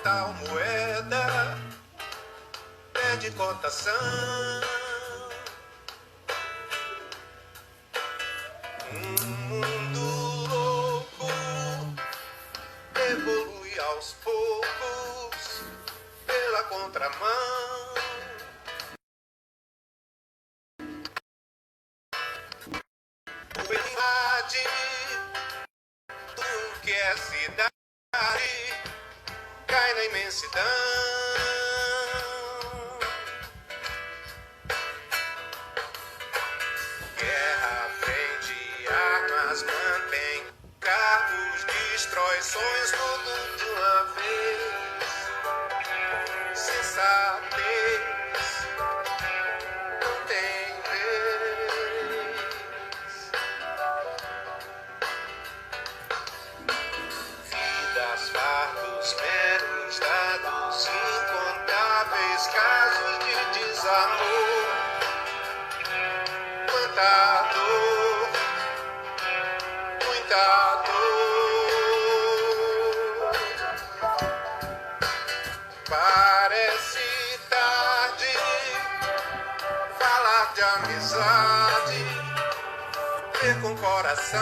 tal moeda perde cotação. Um mundo louco evolui aos poucos pela contramão. Invade tudo que é cidade, cai na imensidão. Guerra prende armas, mantém carros, destrói sonhos, tudo de uma vez. Sensatez não tem vez. Vidas, fardos, meros dados, incontáveis casos de desamor. Quanta dor, muita dor. Parece tarde falar de amizade, ver com coração.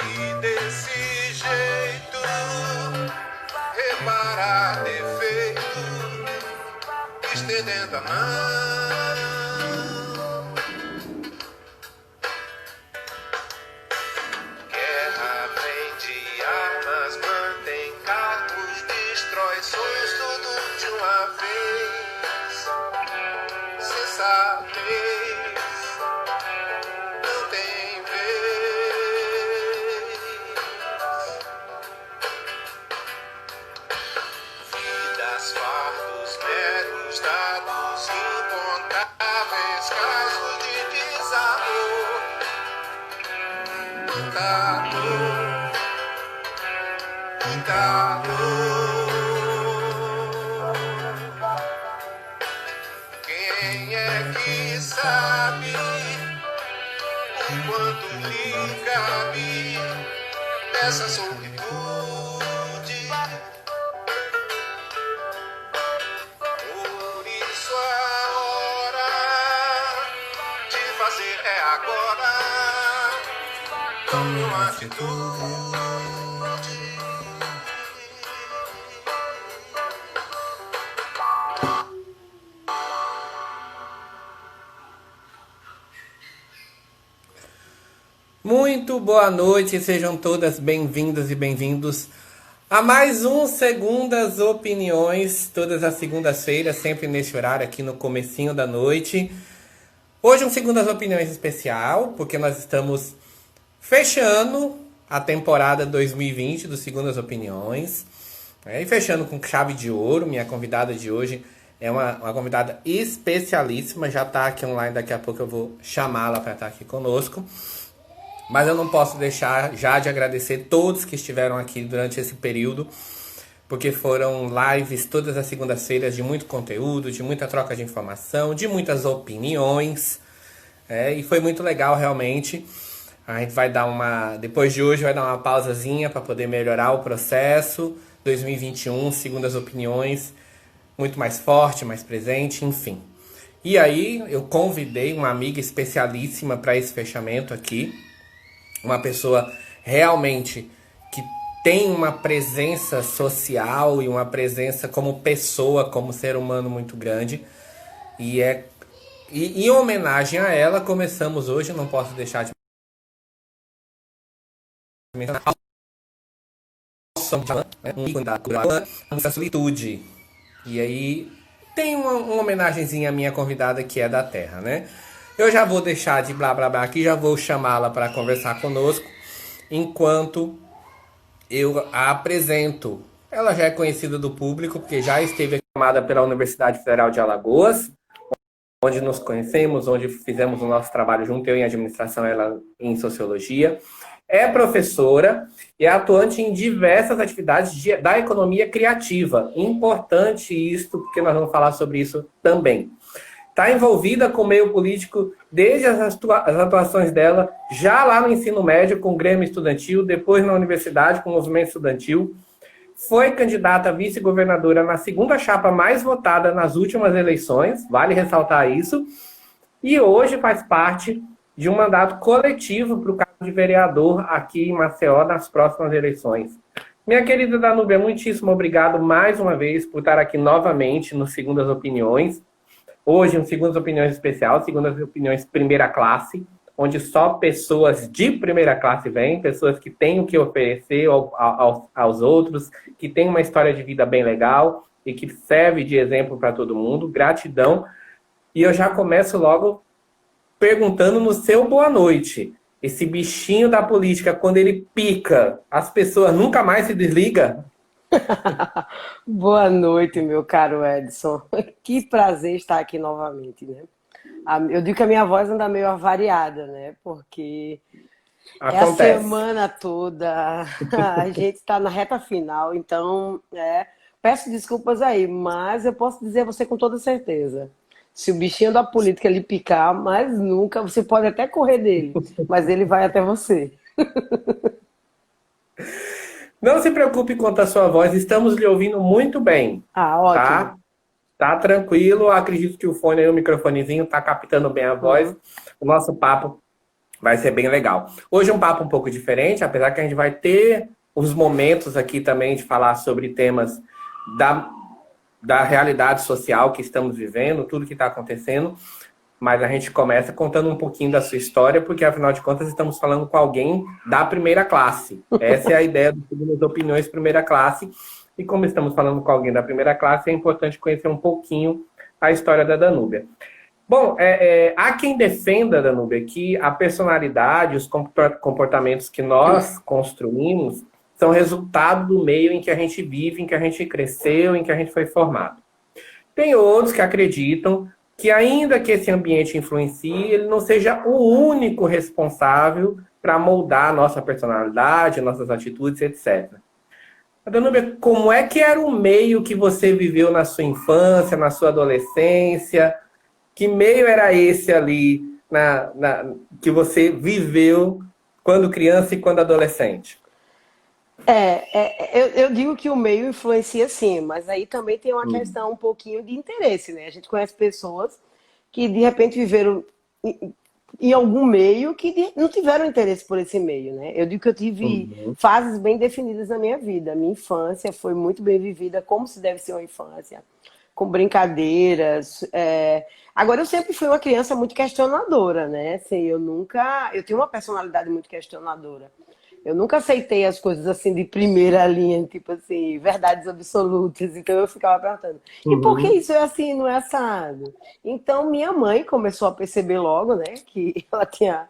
E desse jeito reparar defeito, estendendo a mão. Guerra prende armas, mantém cargos, destrói sonhos, tudo de uma vez. Sensatez não tem vez. Vidas, fardos, meros dados, incontáveis casos de desamor. Muita dor, muita dor. Quem é que sabe o quanto lhe cabe nessa solitude? Por isso a hora de fazer é agora. Tome uma atitude. Muito boa noite, sejam todas bem-vindas e bem-vindos a mais um Segundas Opiniões, todas as segundas-feiras, sempre nesse horário aqui no comecinho da noite. Hoje um Segundas Opiniões especial, porque nós estamos fechando a temporada 2020 do Segundas Opiniões, e fechando com chave de ouro. Minha convidada de hoje é uma convidada especialíssima, já está aqui online, daqui a pouco eu vou chamá-la para estar aqui conosco. Mas eu não posso deixar já de agradecer todos que estiveram aqui durante esse período, porque foram lives todas as segundas-feiras de muito conteúdo, de muita troca de informação, de muitas opiniões, e foi muito legal realmente. A gente vai dar depois de hoje vai dar uma pausazinha para poder melhorar o processo. 2021, Segundas Opiniões, muito mais forte, mais presente, enfim. E aí eu convidei uma amiga especialíssima para esse fechamento aqui, uma pessoa realmente que tem uma presença social e uma presença como pessoa, como ser humano muito grande. E em homenagem a ela, começamos hoje, não posso deixar de mencionar um ícone da cura, a solitude. E aí tem uma homenagenzinha à minha convidada, que é da Terra, né? Eu já vou deixar de blá blá blá aqui, já vou chamá-la para conversar conosco, enquanto eu a apresento. Ela já é conhecida do público, porque já esteve chamada pela Universidade Federal de Alagoas, onde nos conhecemos, onde fizemos o nosso trabalho junto, eu em administração, ela em sociologia. É professora e é atuante em diversas atividades da economia criativa. Importante isso, porque nós vamos falar sobre isso também. está envolvida com o meio político desde as atuações dela, já lá no ensino médio com o Grêmio Estudantil, depois na universidade com o movimento estudantil. Foi candidata a vice-governadora na segunda chapa mais votada nas últimas eleições, vale ressaltar isso, e hoje faz parte de um mandato coletivo para o cargo de vereador aqui em Maceió nas próximas eleições. Minha querida Danúbia, muitíssimo obrigado mais uma vez por estar aqui novamente no Segundas Opiniões. Hoje, um Segundas Opiniões especial, Segundas Opiniões primeira classe, onde só pessoas de primeira classe vêm, pessoas que têm o que oferecer aos outros, que têm uma história de vida bem legal e que serve de exemplo para todo mundo. Gratidão. E eu já começo logo perguntando no seu boa noite. Esse bichinho da política, quando ele pica, as pessoas nunca mais se desligam? Boa noite, meu caro Edson. Que prazer estar aqui novamente, né? Eu digo que a minha voz anda meio avariada, né? Porque Acontece. é a semana toda, a gente está na reta final, então peço desculpas aí, mas eu posso dizer a você com toda certeza. Se o bichinho da política lhe picar, mas nunca, você pode até correr dele, mas ele vai até você. Não se preocupe quanto à sua voz, estamos lhe ouvindo muito bem. Ah, ótimo. Tá? Tá tranquilo, acredito que o fone e o microfonezinho tá captando bem a voz. O nosso papo vai ser bem legal. Hoje é um papo um pouco diferente, apesar que a gente vai ter os momentos aqui também de falar sobre temas da realidade social que estamos vivendo, tudo que está acontecendo. Mas a gente começa contando um pouquinho da sua história, porque afinal de contas estamos falando com alguém da primeira classe. Essa é a ideia do Segundas Opiniões Primeira Classe. E como estamos falando com alguém da primeira classe, é importante conhecer um pouquinho a história da Danúbia. Bom, há quem defenda, Danúbia, que a personalidade, os comportamentos que nós construímos são resultado do meio em que a gente vive, em que a gente cresceu, em que a gente foi formado. Tem outros que acreditam que ainda que esse ambiente influencie, ele não seja o único responsável para moldar a nossa personalidade, nossas atitudes, etc. Danúbia, como é que era o meio que você viveu na sua infância, na sua adolescência? Que meio era esse ali que você viveu quando criança e quando adolescente? Eu digo que o meio influencia sim, mas aí também tem uma questão um pouquinho de interesse, né? A gente conhece pessoas que de repente viveram em algum meio que não tiveram interesse por esse meio, né? Eu digo que eu tive fases bem definidas na minha vida. A minha infância foi muito bem vivida, como se deve ser uma infância, com brincadeiras. Agora, eu sempre fui uma criança muito questionadora, né? Assim, eu tenho uma personalidade muito questionadora. Eu nunca aceitei as coisas assim de primeira linha, tipo assim, verdades absolutas. Então eu ficava perguntando, e por que isso é assim, não é assado? Então minha mãe começou a perceber logo, né, que ela tinha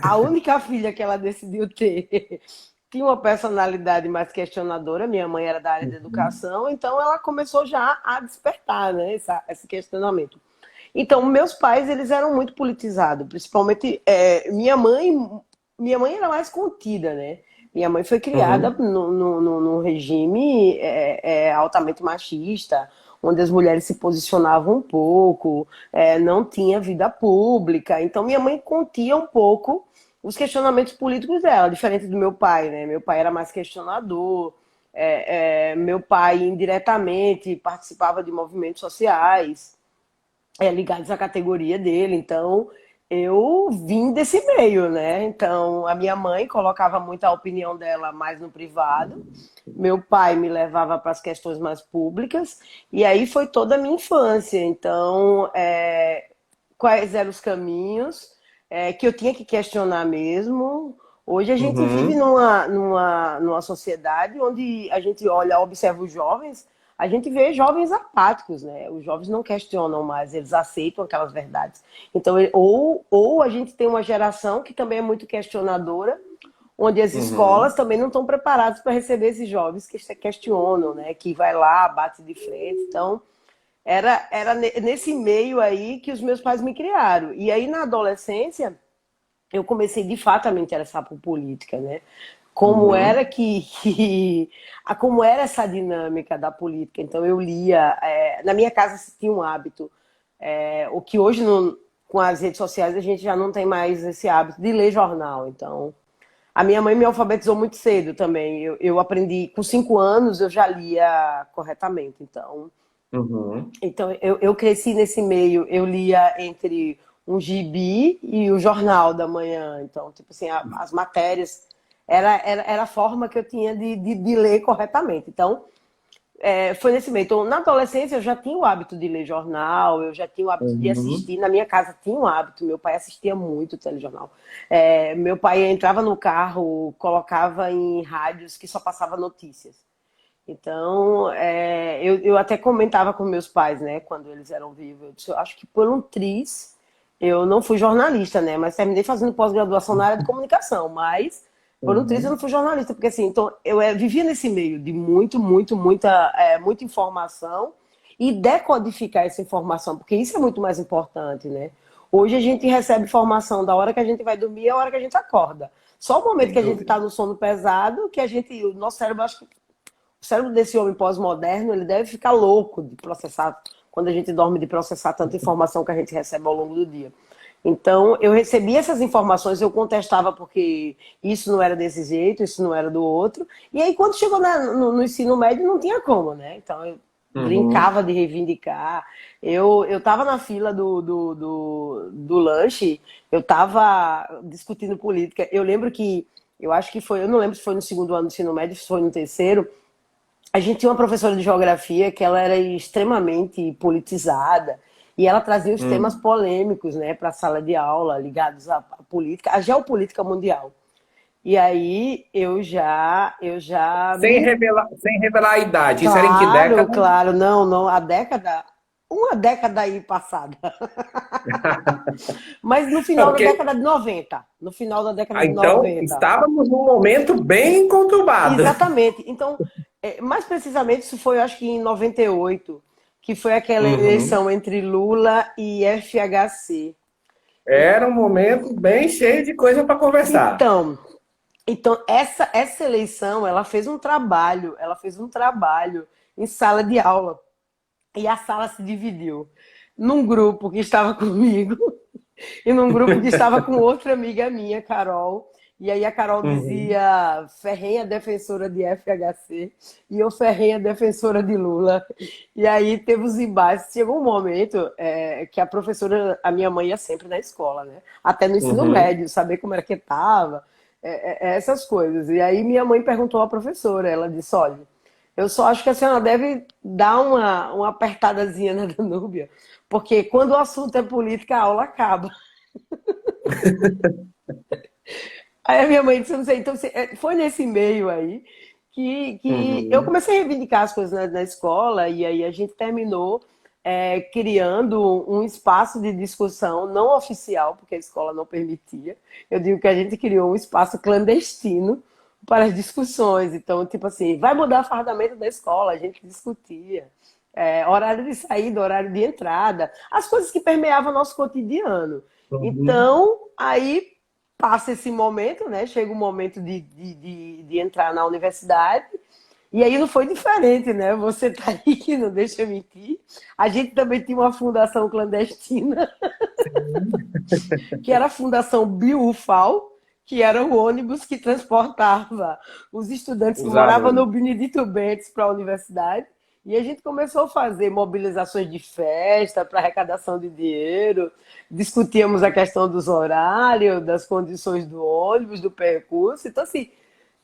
a única filha que ela decidiu ter tinha uma personalidade mais questionadora. Minha mãe era da área da educação, então ela começou já a despertar, né, esse questionamento. Então meus pais, eles eram muito politizados, principalmente minha mãe era mais contida, né? Minha mãe foi criada num regime altamente machista, onde as mulheres se posicionavam um pouco, não tinha vida pública. Então, minha mãe contia um pouco os questionamentos políticos dela, diferente do meu pai, né? Meu pai era mais questionador. Meu pai, indiretamente, participava de movimentos sociais ligados à categoria dele. Então, eu vim desse meio, né? Então, a minha mãe colocava muito a opinião dela mais no privado, meu pai me levava para as questões mais públicas, e aí foi toda a minha infância. Então, quais eram os caminhos que eu tinha que questionar mesmo. Hoje a gente vive numa sociedade onde a gente observa os jovens, a gente vê jovens apáticos, né? Os jovens não questionam mais, eles aceitam aquelas verdades. Então, ou a gente tem uma geração que também é muito questionadora, onde as escolas também não estão preparadas para receber esses jovens que se questionam, né? Que vai lá, bate de frente. Então, era nesse meio aí que os meus pais me criaram. E aí, na adolescência, eu comecei de fato a me interessar por política, né? Como era como era essa dinâmica da política. Então eu lia, na minha casa se tinha um hábito O que hoje, com as redes sociais, a gente já não tem mais esse hábito de ler jornal. Então, a minha mãe me alfabetizou muito cedo também. Eu aprendi, com 5 anos, eu já lia corretamente. Uhum. Então eu cresci nesse meio. Eu lia entre um gibi e o jornal da manhã. Então, tipo assim, as matérias era a forma que eu tinha de ler corretamente. Então, foi nesse meio. Então, na adolescência, eu já tinha o hábito de ler jornal, eu já tinha o hábito de Uhum. assistir. Na minha casa tinha um hábito, meu pai assistia muito telejornal. Meu pai entrava no carro, colocava em rádios que só passava notícias. Então, eu até comentava com meus pais, né, quando eles eram vivos. Eu disse, eu acho que por um triz, eu não fui jornalista, né, mas terminei fazendo pós-graduação na área de comunicação, mas por um triz eu não Uhum. fui jornalista, porque assim, então, eu vivia nesse meio de muita informação e decodificar essa informação, porque isso é muito mais importante, né. Hoje a gente recebe informação da hora que a gente vai dormir à hora que a gente acorda. Só o momento Sem que a gente dúvida. está no sono pesado, que o nosso cérebro, acho que o cérebro desse homem pós-moderno, ele deve ficar louco de processar, quando a gente dorme, de processar tanta informação que a gente recebe ao longo do dia. Então, eu recebia essas informações, eu contestava porque isso não era desse jeito, isso não era do outro. E aí, quando chegou no ensino médio, não tinha como, né? Então, eu Uhum. brincava de reivindicar. Eu estava na fila do lanche, eu estava discutindo política. Eu lembro que, eu acho que foi, eu não lembro se foi no segundo ano do ensino médio, se foi no terceiro, a gente tinha uma professora de geografia que ela era extremamente politizada e ela trazia os temas Uhum. polêmicos, né, para a sala de aula, ligados à política, à geopolítica mundial. E aí eu já me. Sem revelar a idade. Isso era em que Claro, década? claro, não, não, uma década aí passada, mas no Não, final da porque década de 90, no final da década de então 90. estávamos num momento bem conturbado. Exatamente. Então, mais precisamente, isso foi, acho que em 98, que foi aquela Uhum. eleição entre Lula e FHC. Era um momento bem cheio de coisa para conversar. Então, então essa eleição, ela fez um trabalho em sala de aula. E a sala se dividiu num grupo que estava comigo e num grupo que estava com outra amiga minha, Carol. E aí a Carol Uhum. dizia ferrenha defensora de FHC e eu ferrenha defensora de Lula. E aí teve os embates. Chegou um momento que a professora, a minha mãe ia sempre na escola, né? Até no ensino Uhum. médio, saber como era que estava, essas coisas. E aí minha mãe perguntou à professora, ela disse, olha, eu só acho que a senhora deve dar uma apertadazinha na Danúbia, porque quando o assunto é política, a aula acaba. Aí a minha mãe disse, não sei, então foi nesse meio aí que eu Uhum. comecei a reivindicar as coisas na escola, e aí a gente terminou criando um espaço de discussão não oficial, porque a escola não permitia. Eu digo que a gente criou um espaço clandestino para as discussões. Então, tipo assim, vai mudar o fardamento da escola, a gente discutia. Horário de saída, horário de entrada, as coisas que permeavam o nosso cotidiano. Uhum. Então, aí passa esse momento, né? Chega o momento de entrar na universidade. E aí não foi diferente, né? Você tá aí que não deixa eu mentir. A gente também tinha uma fundação clandestina, que era a Fundação Biufal, que era o ônibus que transportava os estudantes que Os moravam no alunos. Benedito Bentes para a universidade. E a gente começou a fazer mobilizações de festa para arrecadação de dinheiro, discutíamos a questão dos horários, das condições do ônibus, do percurso. Então, assim,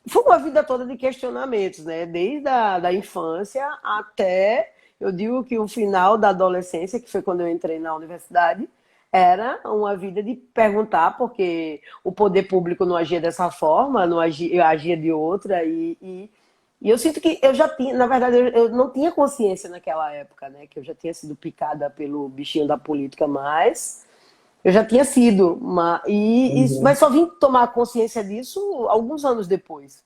foi uma vida toda de questionamentos, né? Desde a da infância até, eu digo que o final da adolescência, que foi quando eu entrei na universidade, era uma vida de perguntar, porque o poder público não agia dessa forma, não agia de outra, e eu sinto que eu já tinha, na verdade, eu não tinha consciência naquela época, né? Que eu já tinha sido picada pelo bichinho da política, mas eu já tinha sido, mas Uhum. só vim tomar consciência disso alguns anos depois.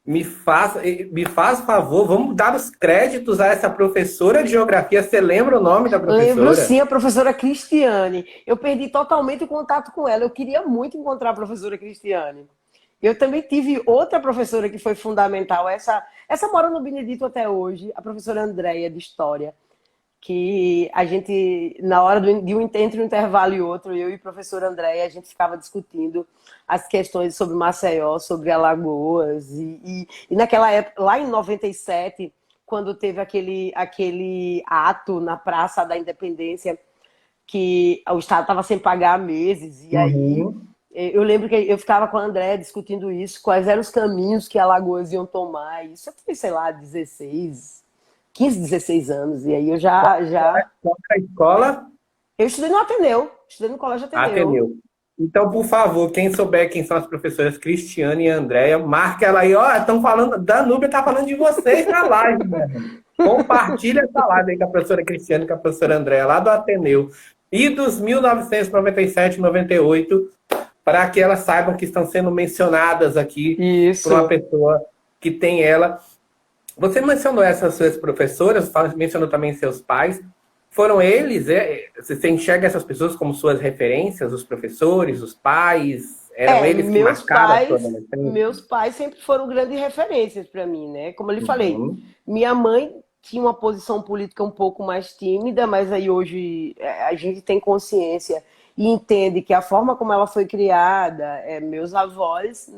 Me faz favor, vamos dar os créditos a essa professora de geografia. Você lembra o nome da Lembro sim, professora? a professora Cristiane. Eu perdi totalmente o contato com ela. Eu queria muito encontrar a professora Cristiane. Eu também tive outra professora que foi fundamental. Essa mora no Benedito até hoje, a professora Andréia, de História, que a gente, na hora entre um intervalo e outro, eu e o professor André, a gente ficava discutindo as questões sobre Maceió, sobre Alagoas, e naquela época, lá em 97, quando teve aquele ato na Praça da Independência, que o Estado estava sem pagar há meses, e aí Uhum. eu lembro que eu ficava com a André discutindo isso, quais eram os caminhos que Alagoas iam tomar, isso eu tinha, sei lá, 15, 16 anos, e aí eu já... Qual que é a escola? Eu estudei no Ateneu, estudei no Colégio Ateneu. Ateneu. Então, por favor, quem souber quem são as professoras Cristiane e Andréia, marca ela aí. Ó, estão falando, Danúbia está falando de vocês na live, né? Compartilha essa live aí com a professora Cristiane e com a professora Andréia, lá do Ateneu. E dos 1997, 98, para que elas saibam que estão sendo mencionadas aqui por uma Isso. pessoa que tem ela. Você mencionou essas suas professoras, mencionou também seus pais. Foram eles, você enxerga essas pessoas como suas referências, os professores, os pais? Eram eles que marcaram a sua adolescência? Meus pais sempre foram grandes referências para mim, né? Como eu lhe falei, Uhum, minha mãe tinha uma posição política um pouco mais tímida, mas aí hoje a gente tem consciência e entende que a forma como ela foi criada, meus avós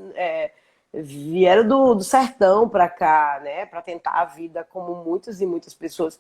vieram do sertão para cá, né? Para tentar a vida como muitas e muitas pessoas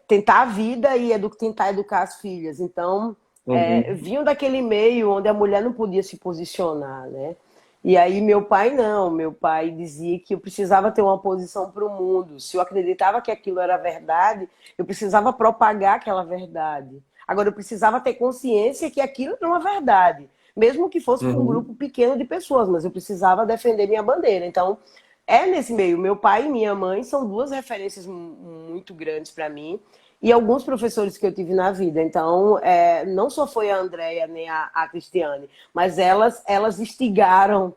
tentar a vida e tentar educar as filhas. Então, uhum, vinham daquele meio onde a mulher não podia se posicionar, né? E aí meu pai não, meu pai dizia que eu precisava ter uma posição para o mundo. Se eu acreditava que aquilo era verdade, eu precisava propagar aquela verdade. Agora, eu precisava ter consciência que aquilo era uma verdade, mesmo que fosse para um uhum. grupo pequeno de pessoas, mas eu precisava defender minha bandeira. Então, nesse meio. Meu pai e minha mãe são duas referências muito grandes para mim e alguns professores que eu tive na vida. Então, não só foi a Andréia nem a Cristiane, mas elas instigaram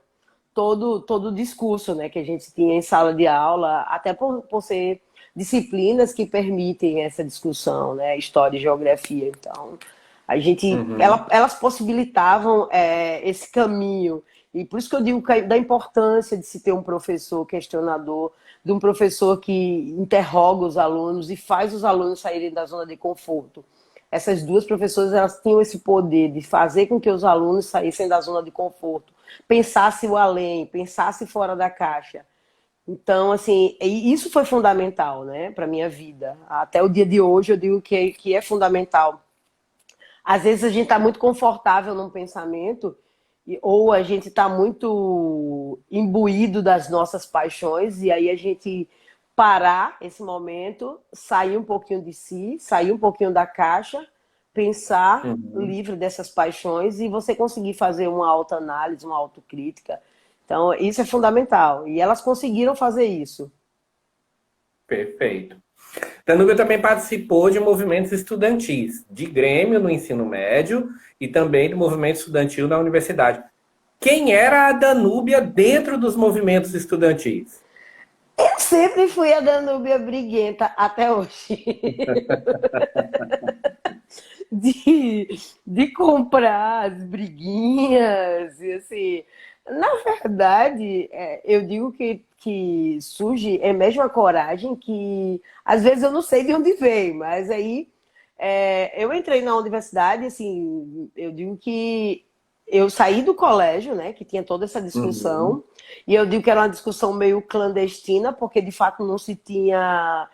todo o discurso, né, que a gente tinha em sala de aula, até por ser disciplinas que permitem essa discussão, né, história e geografia. Então, Uhum. elas possibilitavam esse caminho. E por isso que eu digo da importância de se ter um professor questionador, de um professor que interroga os alunos e faz os alunos saírem da zona de conforto. Essas duas professoras, elas tinham esse poder de fazer com que os alunos saíssem da zona de conforto, pensassem o além, pensassem fora da caixa. Então, assim, isso foi fundamental, né, para minha vida. Até o dia de hoje eu digo que é fundamental. Às vezes a gente está muito confortável num pensamento ou a gente está muito imbuído das nossas paixões e aí a gente parar esse momento, sair um pouquinho de si, sair um pouquinho da caixa, pensar Uhum. livre dessas paixões e você conseguir fazer uma autoanálise, uma autocrítica. Então, isso é fundamental. E elas conseguiram fazer isso. Perfeito. Danúbia também participou de movimentos estudantis, de Grêmio no ensino médio e também do movimento estudantil na universidade. Quem era a Danúbia dentro dos movimentos estudantis? Eu sempre fui a Danúbia briguenta até hoje. de, de comprar as briguinhas, e assim, na verdade, eu digo que surge, emerge uma coragem que às vezes eu não sei de onde vem, mas aí eu entrei na universidade, assim, eu digo que eu saí do colégio, né, que tinha toda essa Uhum, discussão, e eu digo que era uma discussão meio clandestina, porque de fato não se tinha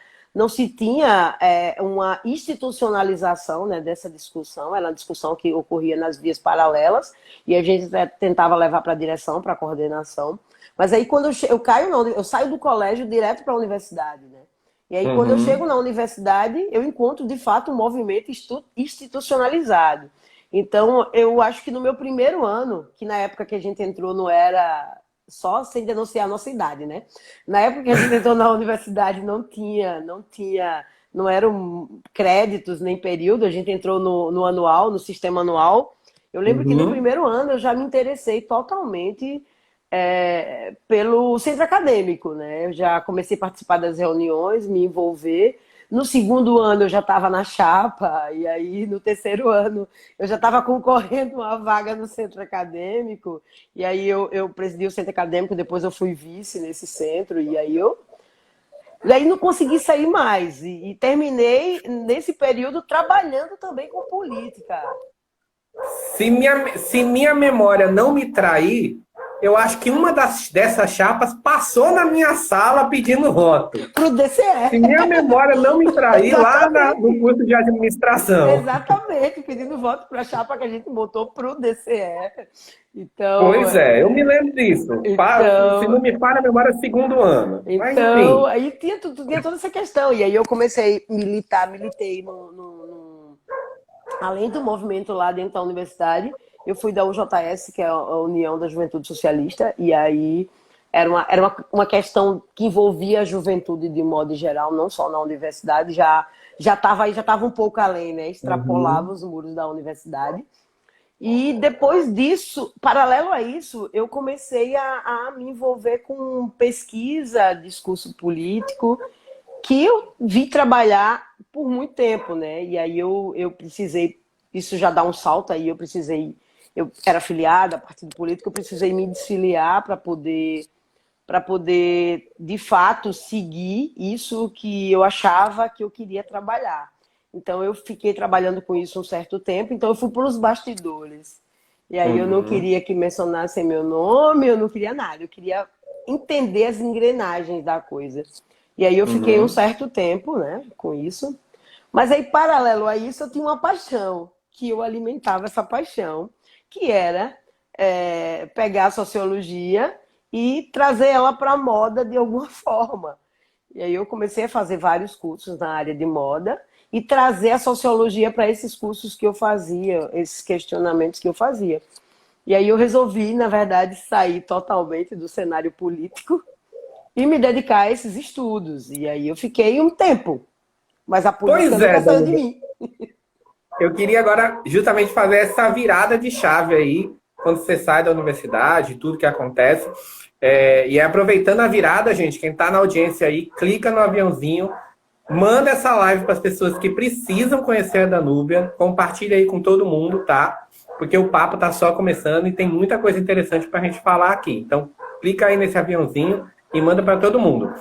uma institucionalização, né, dessa discussão, era uma discussão que ocorria nas vias paralelas, e a gente tentava levar para a direção, para a coordenação. Mas aí quando eu saio do colégio direto para a universidade, né? E aí quando eu chego uhum. na universidade, eu encontro de fato um movimento institucionalizado. Então, eu acho que no meu primeiro ano, que na época que a gente entrou não era só sem denunciar a nossa idade, né? Na época que a gente entrou na universidade não eram créditos nem período, a gente entrou no anual, no sistema anual. Eu lembro que no Uhum. primeiro ano eu já me interessei totalmente pelo centro acadêmico, né? Eu já comecei a participar das reuniões, me envolver. No segundo ano eu já estava na chapa, e aí no terceiro ano eu já estava concorrendo uma vaga no centro acadêmico, e aí eu presidi o centro acadêmico, depois eu fui vice nesse centro, e aí eu Daí não consegui sair mais. E terminei, nesse período, trabalhando também com política. Se minha memória não me trair, eu acho que dessas chapas passou na minha sala pedindo voto. Pro Se DCE. minha memória não me trair, lá no Exatamente. curso de administração. Exatamente, pedindo voto para a chapa que a gente botou pro DCE. Então, Pois é, eu me lembro disso. Se então, não me falha a memória, é segundo ano. Mas, então, enfim. aí tinha toda essa questão. E aí eu comecei a militar, militei além do movimento lá dentro da universidade, eu fui da UJS, que é a União da Juventude Socialista, e aí era uma questão que envolvia a juventude de modo geral, não só na universidade, já estava um pouco além, né? Extrapolava Uhum, os muros da universidade. E depois disso, paralelo a isso, eu comecei a me envolver com pesquisa, discurso político, que eu vi trabalhar por muito tempo, né? E aí eu precisei, isso já dá um salto aí, eu era afiliada a partido político, eu precisei me desfiliar para poder de fato seguir isso que eu achava que eu queria trabalhar. Então eu fiquei trabalhando com isso um certo tempo, então eu fui para os bastidores. E aí eu não uhum, queria que mencionassem meu nome, eu não queria nada, eu queria entender as engrenagens da coisa. E aí eu fiquei um uhum. certo tempo, né, com isso. Mas aí, paralelo a isso, eu tinha uma paixão, que eu alimentava essa paixão, que era pegar a sociologia e trazer ela para a moda de alguma forma. E aí eu comecei a fazer vários cursos na área de moda e trazer a sociologia para esses cursos que eu fazia, esses questionamentos que eu fazia. E aí eu resolvi, na verdade, sair totalmente do cenário político e me dedicar a esses estudos. E aí eu fiquei um tempo, mas a política Pois é, nunca saiu de Danilo. mim. Eu queria agora justamente fazer essa virada de chave aí, quando você sai da universidade, tudo que acontece. E aproveitando a virada, gente, quem está na audiência aí, clica no aviãozinho, manda essa live para as pessoas que precisam conhecer a Danúbia, compartilha aí com todo mundo, tá? Porque o papo tá só começando e tem muita coisa interessante para a gente falar aqui. Então, clica aí nesse aviãozinho e manda para todo mundo.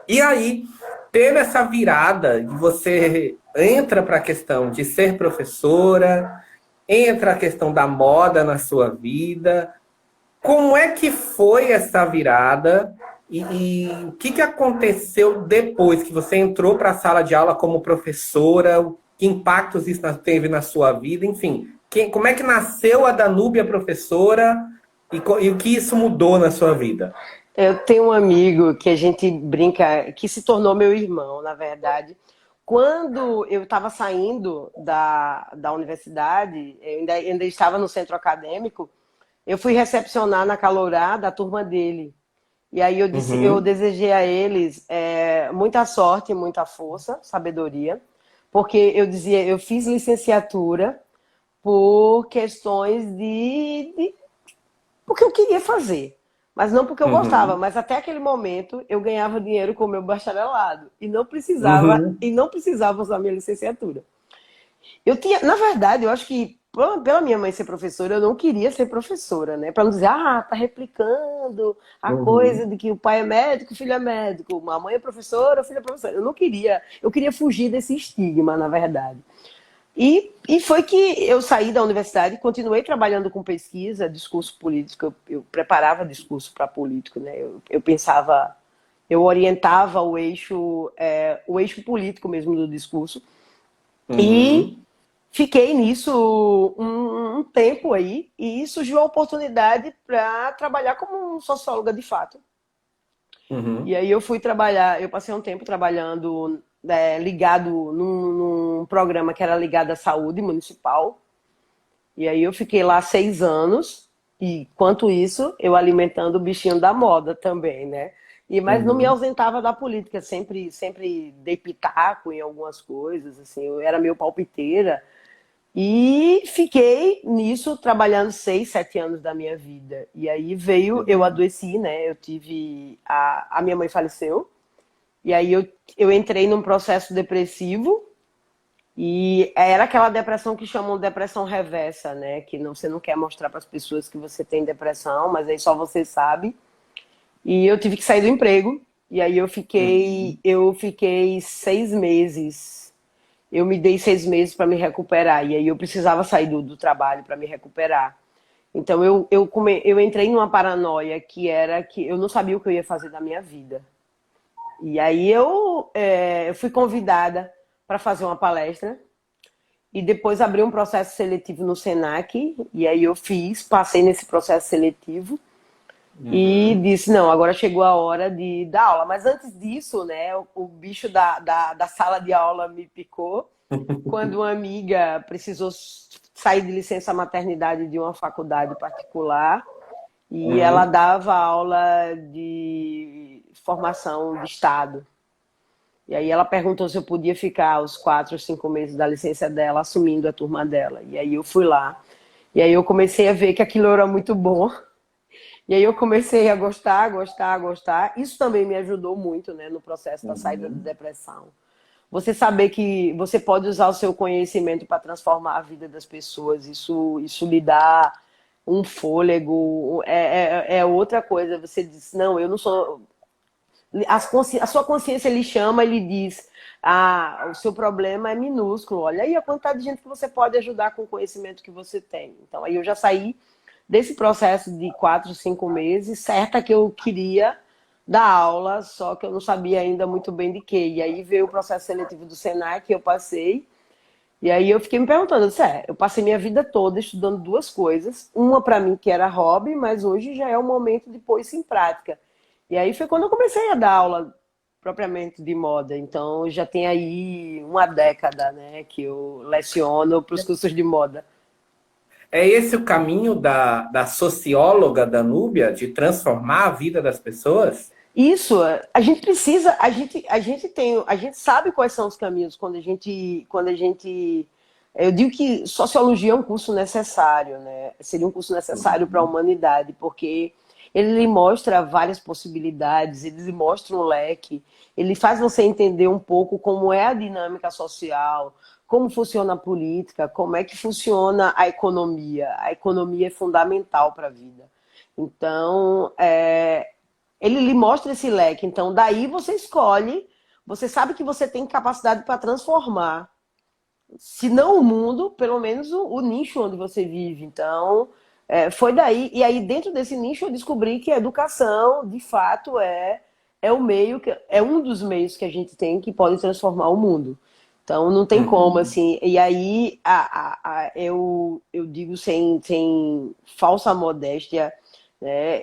E aí, teve essa virada de você entra para a questão de ser professora, entra a questão da moda na sua vida. Como é que foi essa virada e o que aconteceu depois que você entrou para a sala de aula como professora? Que impactos isso teve na sua vida? Enfim, como é que nasceu a Danúbia professora e o que isso mudou na sua vida? Eu tenho um amigo que a gente brinca, que se tornou meu irmão, na verdade. Quando eu estava saindo da universidade, eu ainda estava no centro acadêmico, eu fui recepcionar na Calorá da turma dele. E aí eu Uhum, desejei a eles muita sorte, muita força, sabedoria, porque eu dizia, eu fiz licenciatura por questões porque eu queria fazer, mas não porque eu gostava, uhum, mas até aquele momento eu ganhava dinheiro com o meu bacharelado uhum, e não precisava usar minha licenciatura. Eu tinha, na verdade, eu acho que pela minha mãe ser professora, eu não queria ser professora, né? Para não dizer, tá replicando a coisa uhum. de que o pai é médico, o filho é médico, a mãe é professora, o filho é professora. Eu não queria, eu queria fugir desse estigma, na verdade. E foi que eu saí da universidade, continuei trabalhando com pesquisa, discurso político, eu preparava discurso para político, né? Eu pensava, eu orientava o eixo político mesmo do discurso. E Uhum, fiquei nisso um tempo aí, e surgiu a oportunidade para trabalhar como socióloga de fato. E uhum, aí eu fui trabalhar, eu passei um tempo trabalhando ligado num programa que era ligado à saúde municipal. E aí eu fiquei lá 6 anos, e enquanto isso, eu alimentando o bichinho da moda também, né? Mas não me uhum, ausentava da política, sempre dei pitaco em algumas coisas, assim, eu era meio palpiteira. E fiquei nisso trabalhando 6, 7 anos da minha vida. E aí eu uhum, adoeci, né? Eu tive. A minha mãe faleceu. E aí eu entrei num processo depressivo. E era aquela depressão que chamam de depressão reversa, né? Que você não quer mostrar para as pessoas que você tem depressão, mas aí só você sabe. E eu tive que sair do emprego. E aí eu fiquei 6 meses. Eu me dei 6 meses para me recuperar. E aí eu precisava sair do trabalho para me recuperar. Então eu entrei numa paranoia que era que eu não sabia o que eu ia fazer da minha vida. E aí eu fui convidada para fazer uma palestra e depois abri um processo seletivo no Senac. E aí eu passei nesse processo seletivo e Uhum. disse, não, agora chegou a hora de dar aula. Mas antes disso, né, o bicho da sala de aula me picou quando uma amiga precisou sair de licença maternidade de uma faculdade particular e ela Uhum. dava aula de formação de Estado. E aí ela perguntou se eu podia ficar os 4 ou 5 meses da licença dela, assumindo a turma dela. E aí eu fui lá. E aí eu comecei a ver que aquilo era muito bom. E aí eu comecei a gostar, gostar, gostar. Isso também me ajudou muito, né, no processo da saída da Uhum. depressão. Você saber que você pode usar o seu conhecimento para transformar a vida das pessoas, isso lhe dá um fôlego, é outra coisa. Você diz, não, eu não sou. A sua consciência lhe chama e lhe diz: ah, o seu problema é minúsculo. Olha aí a quantidade de gente que você pode ajudar com o conhecimento que você tem. Então, aí eu já saí desse processo de 4, 5 meses, certa que eu queria dar aula, só que eu não sabia ainda muito bem de quê. E aí veio o processo seletivo do Senac, que eu passei. E aí eu fiquei me perguntando, eu disse, eu passei minha vida toda estudando duas coisas. Uma para mim que era hobby, mas hoje já é o momento de pôr isso em prática. E aí foi quando eu comecei a dar aula propriamente de moda. Então já tem aí uma década, né, que eu leciono para os cursos de moda. É esse o caminho da socióloga Danúbia, de transformar a vida das pessoas? Isso, a gente precisa, a gente sabe quais são os caminhos quando a gente, eu digo que sociologia é um curso necessário, né? Seria um curso necessário para a Uhum. humanidade, porque ele lhe mostra várias possibilidades, ele lhe mostra um leque, ele faz você entender um pouco como é a dinâmica social, como funciona a política, como é que funciona a economia. A economia é fundamental para a vida. Então, ele lhe mostra esse leque. Então, daí você escolhe, você sabe que você tem capacidade para transformar, se não o mundo, pelo menos o nicho onde você vive. Então, foi daí. E aí, dentro desse nicho, eu descobri que a educação, de fato, é o meio, é um dos meios que a gente tem que pode transformar o mundo. Então, não tem como, Uhum. assim. E aí, eu digo sem falsa modéstia, né,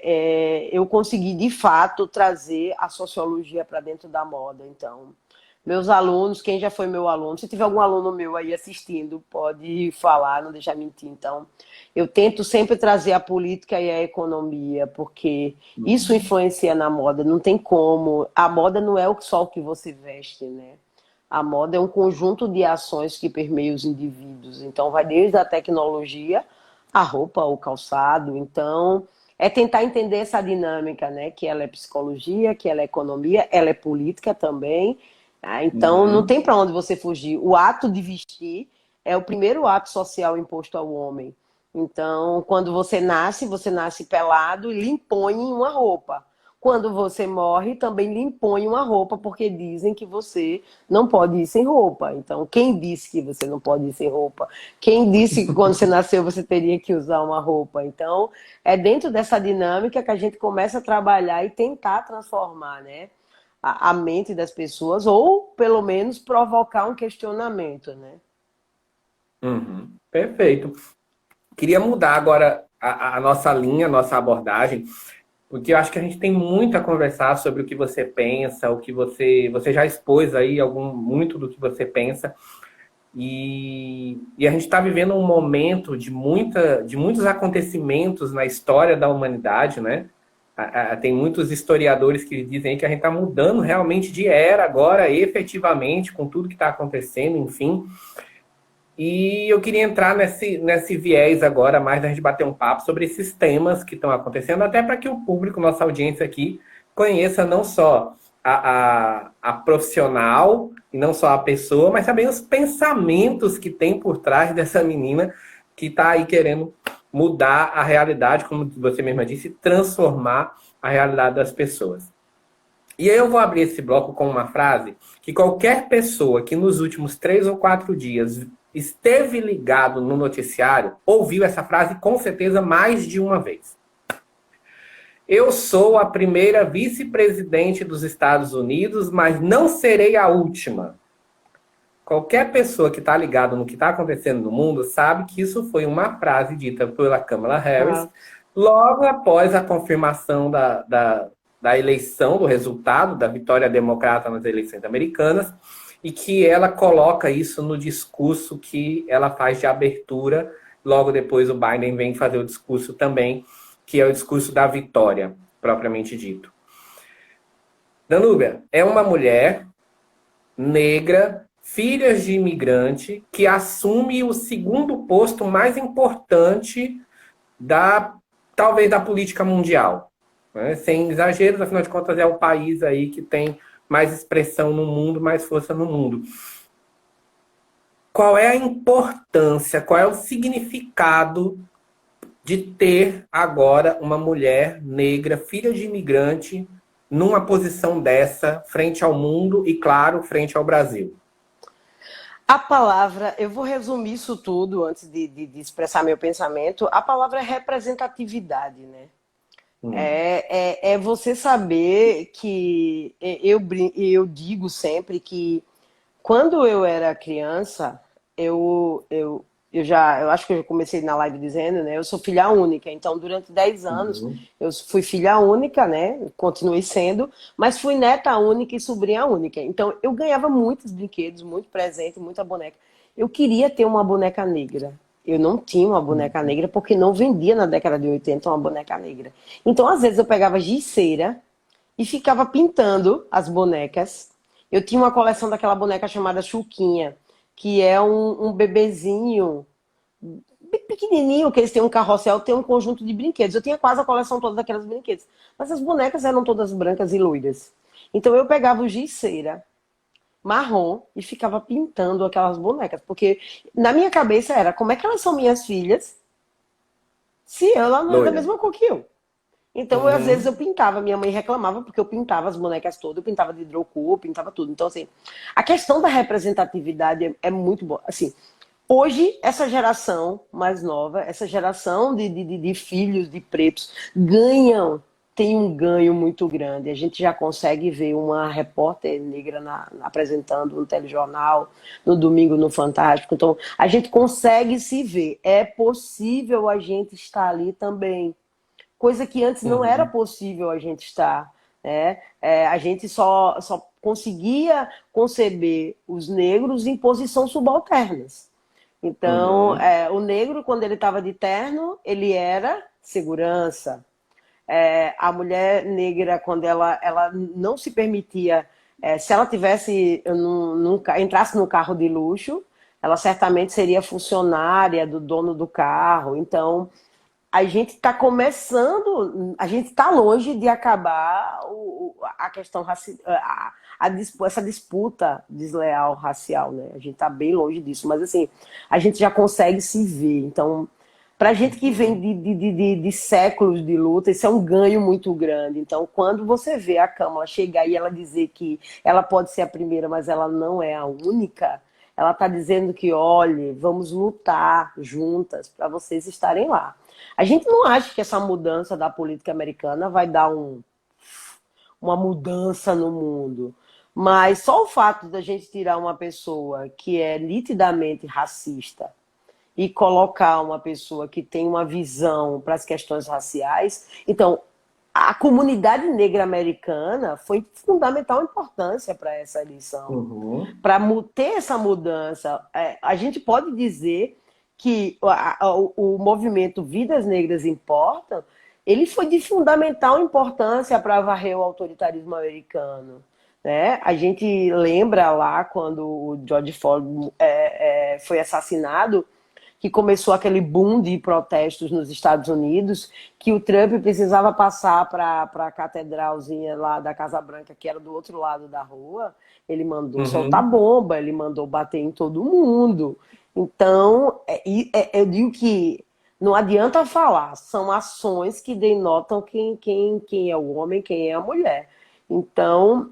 eu consegui, de fato, trazer a sociologia para dentro da moda. Então, meus alunos, quem já foi meu aluno, se tiver algum aluno meu aí assistindo, pode falar, não deixar mentir. Então, eu tento sempre trazer a política e a economia, porque isso Uhum. influencia na moda, não tem como. A moda não é só o que você veste, né? A moda é um conjunto de ações que permeiam os indivíduos. Então, vai desde a tecnologia, a roupa, o calçado. Então, é tentar entender essa dinâmica, né? Que ela é psicologia, que ela é economia, ela é política também. Então, não tem Uhum. para onde você fugir. O ato de vestir é o primeiro ato social imposto ao homem. Então, quando você nasce pelado e lhe impõe uma roupa. Quando você morre, também lhe impõe uma roupa, porque dizem que você não pode ir sem roupa. Então, quem disse que você não pode ir sem roupa? Quem disse que quando você nasceu você teria que usar uma roupa? Então, é dentro dessa dinâmica que a gente começa a trabalhar e tentar transformar, né, a mente das pessoas, ou pelo menos provocar um questionamento, né? Uhum. Perfeito. Queria mudar agora a nossa linha, a nossa abordagem, porque eu acho que a gente tem muito a conversar sobre o que você pensa, o que você já expôs aí muito do que você pensa. E a gente está vivendo um momento de muitos acontecimentos na história da humanidade, né? Tem muitos historiadores que dizem que a gente está mudando realmente de era agora, efetivamente, com tudo que está acontecendo, enfim. E eu queria entrar nesse viés agora, mais da gente bater um papo sobre esses temas que estão acontecendo, até para que o público, nossa audiência aqui, conheça não só a profissional e não só a pessoa, mas também os pensamentos que tem por trás dessa menina que está aí querendo mudar a realidade, como você mesma disse, transformar a realidade das pessoas. E aí eu vou abrir esse bloco com uma frase que qualquer pessoa que nos últimos 3 ou 4 dias esteve ligado no noticiário ouviu essa frase com certeza mais de uma vez. Eu sou a primeira vice-presidente dos Estados Unidos, mas não serei a última. Qualquer pessoa que está ligada no que está acontecendo no mundo sabe que isso foi uma frase dita pela Kamala Harris Ah, logo após a confirmação da eleição, do resultado da vitória democrata nas eleições americanas, e que ela coloca isso no discurso que ela faz de abertura. Logo depois o Biden vem fazer o discurso também, que é o discurso da vitória, propriamente dito. Danúbia é uma mulher negra, filha de imigrante, que assume o segundo posto mais importante talvez da política mundial. Né? Sem exageros, afinal de contas é o país aí que tem mais expressão no mundo, mais força no mundo. Qual é a importância, qual é o significado de ter agora uma mulher negra, filha de imigrante, numa posição dessa, frente ao mundo e, claro, frente ao Brasil? a palavra, eu vou resumir isso tudo antes de expressar meu pensamento. A palavra é representatividade, né? É você saber que eu digo sempre que quando eu era criança, eu acho que eu já comecei na live dizendo, né? Eu sou filha única, então durante 10 anos Uhum. eu fui filha única, né? Continuei sendo, mas fui neta única e sobrinha única. Então eu ganhava muitos brinquedos, muito presente, muita boneca. Eu queria ter uma boneca negra. Eu não tinha uma boneca negra porque não vendia na década de 80 uma boneca negra. Então, às vezes, eu pegava giz-cera e ficava pintando as bonecas. Eu tinha uma coleção daquela boneca chamada Chuquinha, que é um bebezinho bem pequenininho, que eles têm um carrossel, tem um conjunto de brinquedos. Eu tinha quase a coleção toda daquelas brinquedos. Mas as bonecas eram todas brancas e loiras. Então eu pegava o giz-cera marrom e ficava pintando aquelas bonecas. Porque na minha cabeça era, como é que elas são minhas filhas se ela não é da Loira. mesma cor que eu? Então, às vezes Uhum. eu pintava, minha mãe reclamava porque eu pintava as bonecas todas, eu pintava de hidrocor, eu pintava tudo. Então, assim, a questão da representatividade é muito boa. Assim, hoje, essa geração mais nova, essa geração de filhos de pretos tem um ganho muito grande. A gente já consegue ver uma repórter negra apresentando no telejornal, no domingo no Fantástico. Então, a gente consegue se ver. É possível a gente estar ali também, coisa que antes não era Uhum. possível a gente estar, né? A gente só conseguia conceber os negros em posição subalternas. Então, Uhum. o negro, quando ele estava de terno, ele era segurança. A mulher negra, quando ela não se permitia, se ela tivesse, entrasse no carro de luxo, ela certamente seria funcionária do dono do carro. Então, a gente está começando, a gente está longe de acabar a questão racial, essa disputa desleal racial, né? A gente está bem longe disso, mas assim, a gente já consegue se ver. Então, para a gente que vem Uhum. de séculos de luta, isso é um ganho muito grande. Então, quando você vê a Câmara chegar e ela dizer que ela pode ser a primeira, mas ela não é a única, ela está dizendo que, olha, vamos lutar juntas para vocês estarem lá. A gente não acha que essa mudança da política americana vai dar uma mudança no mundo. Mas só o fato da gente tirar uma pessoa que é nitidamente racista e colocar uma pessoa que tem uma visão para as questões raciais. Então, a comunidade negra americana foi de fundamental importância para essa eleição. Uhum. Para ter essa mudança, a gente pode dizer que o movimento Vidas Negras Importam, ele foi de fundamental importância para varrer o autoritarismo americano. Né? A gente lembra lá quando o George Floyd foi assassinado, que começou aquele boom de protestos nos Estados Unidos, que o Trump precisava passar para a catedralzinha lá da Casa Branca, que era do outro lado da rua. Ele mandou soltar Uhum. bomba, ele mandou bater em todo mundo. Então, eu digo que não adianta falar, são ações que denotam quem é o homem, quem é a mulher. Então,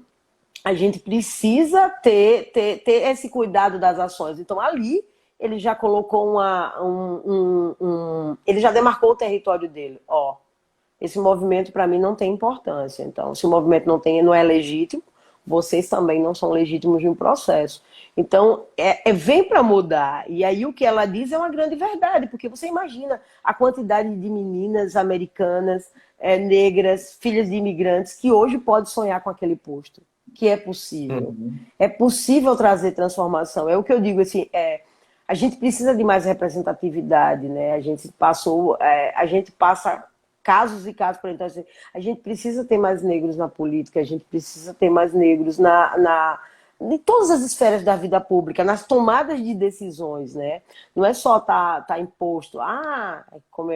a gente precisa ter esse cuidado das ações. Então, ali, ele já colocou ele já demarcou o território dele. Ó, esse movimento, para mim, não tem importância. Então, se o movimento não é legítimo, vocês também não são legítimos no processo. Então, vem para mudar. E aí, o que ela diz é uma grande verdade, porque você imagina a quantidade de meninas americanas, negras, filhas de imigrantes, que hoje pode sonhar com aquele posto. Que é possível. É possível trazer transformação. É o que eu digo, assim, a gente precisa de mais representatividade, né? A gente passa casos e casos por então, assim, a gente precisa ter mais negros na política, a gente precisa ter mais negros em todas as esferas da vida pública, nas tomadas de decisões, né? Não é só tá imposto, como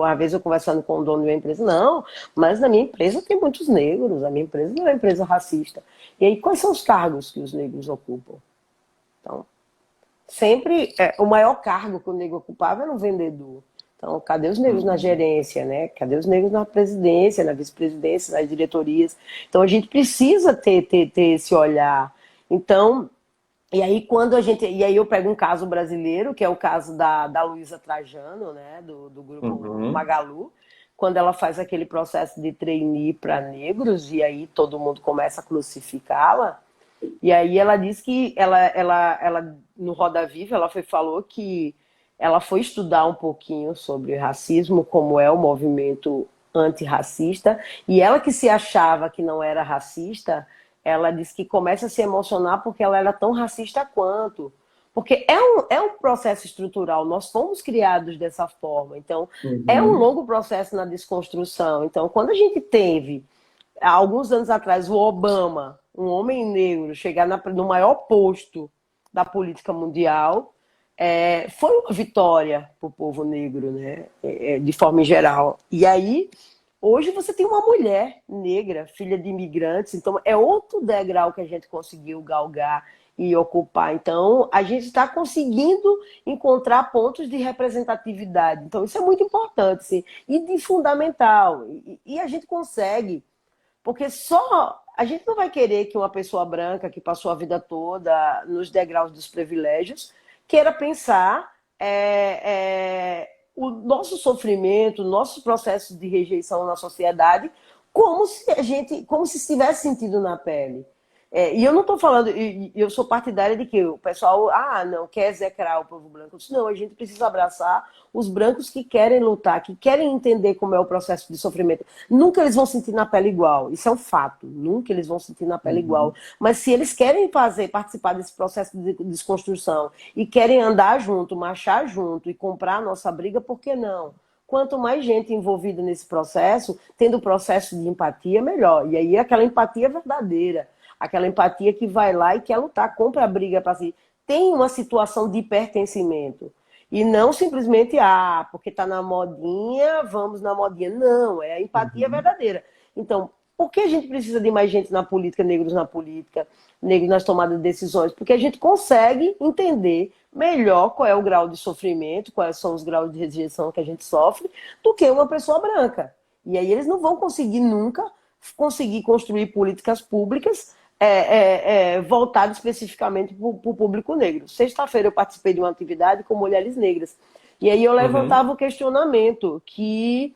às vezes eu conversando com o dono de uma empresa, não, mas na minha empresa tem muitos negros, a minha empresa não é uma empresa racista. E aí, quais são os cargos que os negros ocupam? Então, sempre, o maior cargo que o negro ocupava era um vendedor. Então, cadê os negros na gerência, né? Cadê os negros na presidência, na vice-presidência, nas diretorias? Então, a gente precisa ter esse olhar. Então, e aí eu pego um caso brasileiro, que é o caso da Luísa Trajano, né? Do grupo Magalu, quando ela faz aquele processo de trainee para negros, e aí todo mundo começa a crucificá-la. E aí ela diz que ela no Roda Viva, ela falou que ela foi estudar um pouquinho sobre racismo, como é o movimento antirracista, e ela que se achava que não era racista, ela disse que começa a se emocionar porque ela era tão racista quanto. Porque é um processo estrutural, nós fomos criados dessa forma, então é um longo processo na desconstrução. Então, quando a gente teve, há alguns anos atrás, o Obama, um homem negro, chegar no maior posto da política mundial, foi uma vitória para o povo negro, né? De forma geral. E aí, hoje você tem uma mulher negra, filha de imigrantes, então é outro degrau que a gente conseguiu galgar e ocupar. Então, a gente está conseguindo encontrar pontos de representatividade. Então, isso é muito importante, sim, e de fundamental. E a gente consegue, porque só a gente não vai querer que uma pessoa branca que passou a vida toda nos degraus dos privilégios queira pensar o nosso sofrimento, nossos processos de rejeição na sociedade como se estivesse sentido na pele. E eu não estou falando, eu sou partidária de que o pessoal, não, quer execrar o povo branco. Eu disse, não, a gente precisa abraçar os brancos que querem lutar, que querem entender como é o processo de sofrimento. Nunca eles vão sentir na pele igual, isso é um fato, nunca eles vão sentir na pele igual. Mas se eles querem participar desse processo de desconstrução e querem andar junto, marchar junto e comprar a nossa briga, por que não? Quanto mais gente envolvida nesse processo, tendo o processo de empatia, melhor. E aí aquela empatia verdadeira, aquela empatia que vai lá e quer lutar, compra a briga para si. Tem uma situação de pertencimento. E não simplesmente, porque está na modinha, vamos na modinha. Não, é a empatia verdadeira. Então, por que a gente precisa de mais gente na política, negros nas tomadas de decisões? Porque a gente consegue entender melhor qual é o grau de sofrimento, quais são os graus de rejeição que a gente sofre, do que uma pessoa branca. E aí eles não vão conseguir nunca construir políticas públicas voltadas especificamente para o público negro. Sexta-feira eu participei de uma atividade com mulheres negras. E aí eu levantava o questionamento que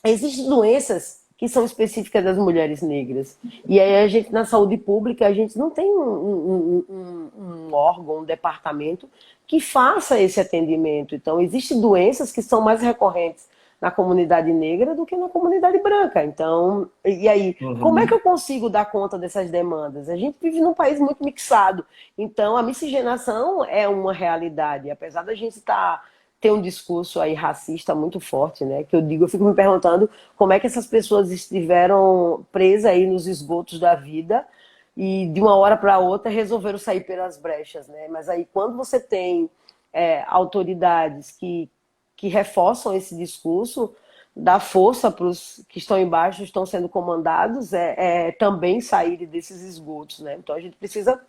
existem doenças que são específicas das mulheres negras. E aí a gente, na saúde pública, a gente não tem um órgão, um departamento que faça esse atendimento. Então, existem doenças que são mais recorrentes na comunidade negra do que na comunidade branca. Então, e aí, como é que eu consigo dar conta dessas demandas? A gente vive num país muito mixado. Então, a miscigenação é uma realidade. Apesar da gente ter um discurso aí racista muito forte, né? Que eu fico me perguntando como é que essas pessoas estiveram presas aí nos esgotos da vida e de uma hora para outra resolveram sair pelas brechas, né? Mas aí quando você tem autoridades que reforçam esse discurso, dá força para os que estão embaixo, estão sendo comandados, também saírem desses esgotos, né? Então a gente precisa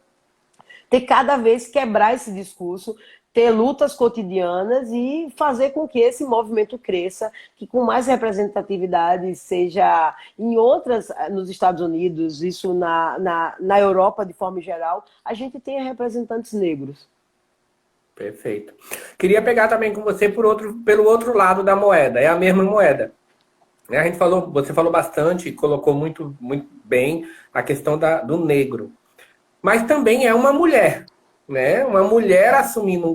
ter cada vez quebrar esse discurso, ter lutas cotidianas e fazer com que esse movimento cresça, que com mais representatividade, seja em outras, nos Estados Unidos, isso na Europa de forma geral, a gente tenha representantes negros. Perfeito. Queria pegar também com você pelo outro lado da moeda, é a mesma moeda. Né? Você falou bastante, colocou muito, muito bem a questão do negro. Mas também é uma mulher, né? Uma mulher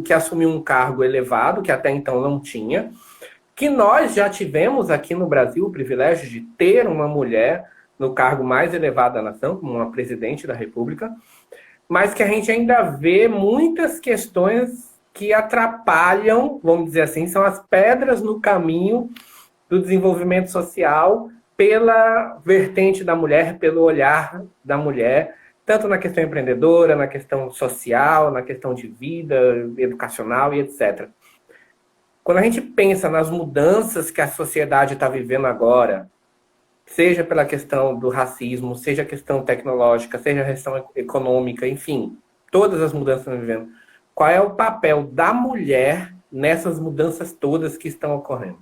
que assumiu um cargo elevado, que até então não tinha, que nós já tivemos aqui no Brasil o privilégio de ter uma mulher no cargo mais elevado da nação, como uma presidente da República, mas que a gente ainda vê muitas questões que atrapalham, vamos dizer assim, são as pedras no caminho do desenvolvimento social pela vertente da mulher, pelo olhar da mulher, tanto na questão empreendedora, na questão social, na questão de vida, educacional e etc. Quando a gente pensa nas mudanças que a sociedade está vivendo agora, seja pela questão do racismo, seja a questão tecnológica, seja a questão econômica, enfim, todas as mudanças que estão vivendo, qual é o papel da mulher nessas mudanças todas que estão ocorrendo?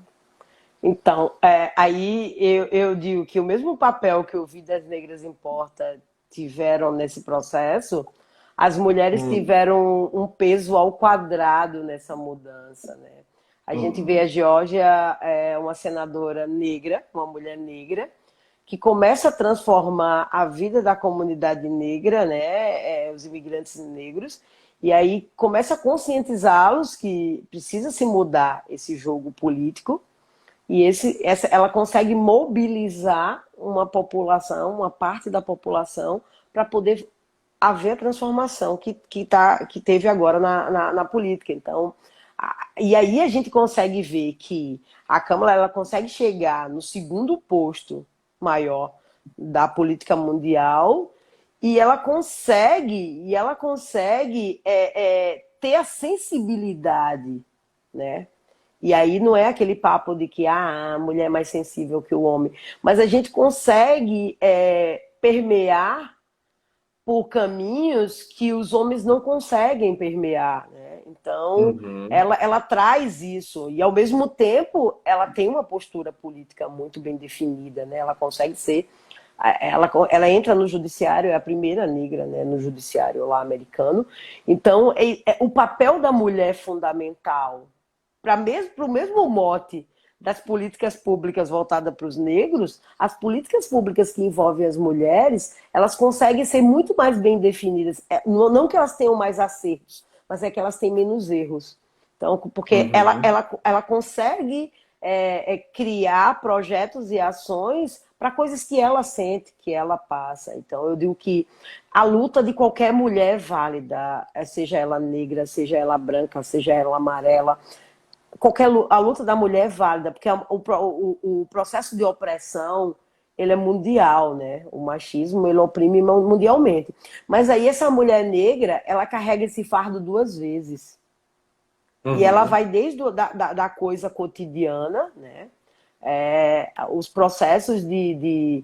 Então, aí eu digo que o mesmo papel que o Vidas Negras Importa tiveram nesse processo, as mulheres tiveram um peso ao quadrado nessa mudança, né? A gente vê a Geórgia, uma senadora negra, uma mulher negra, que começa a transformar a vida da comunidade negra, né? Os imigrantes negros, e aí começa a conscientizá-los que precisa se mudar esse jogo político, e ela consegue mobilizar uma população, uma parte da população, para poder haver a transformação que teve agora na política. Então, e aí a gente consegue ver que a Câmara ela consegue chegar no segundo posto maior da política mundial e ela consegue ter a sensibilidade, né? E aí não é aquele papo de que a mulher é mais sensível que o homem, mas a gente consegue permear por caminhos que os homens não conseguem permear, né? Então, ela traz isso, e ao mesmo tempo ela tem uma postura política muito bem definida, né? Ela consegue ser, ela entra no judiciário, é a primeira negra, né, no judiciário lá americano. Então, o papel da mulher é fundamental para o mesmo mote das políticas públicas voltadas para os negros, as políticas públicas que envolvem as mulheres, elas conseguem ser muito mais bem definidas. Não que elas tenham mais acertos, mas é que elas têm menos erros. Então, porque ela consegue criar projetos e ações para coisas que ela sente, que ela passa. Então, eu digo que a luta de qualquer mulher é válida, seja ela negra, seja ela branca, seja ela amarela. A luta da mulher é válida, porque o processo de opressão ele é mundial, né? O machismo ele oprime mundialmente. Mas aí essa mulher negra, ela carrega esse fardo duas vezes. E ela vai desde da coisa cotidiana, né? Os processos de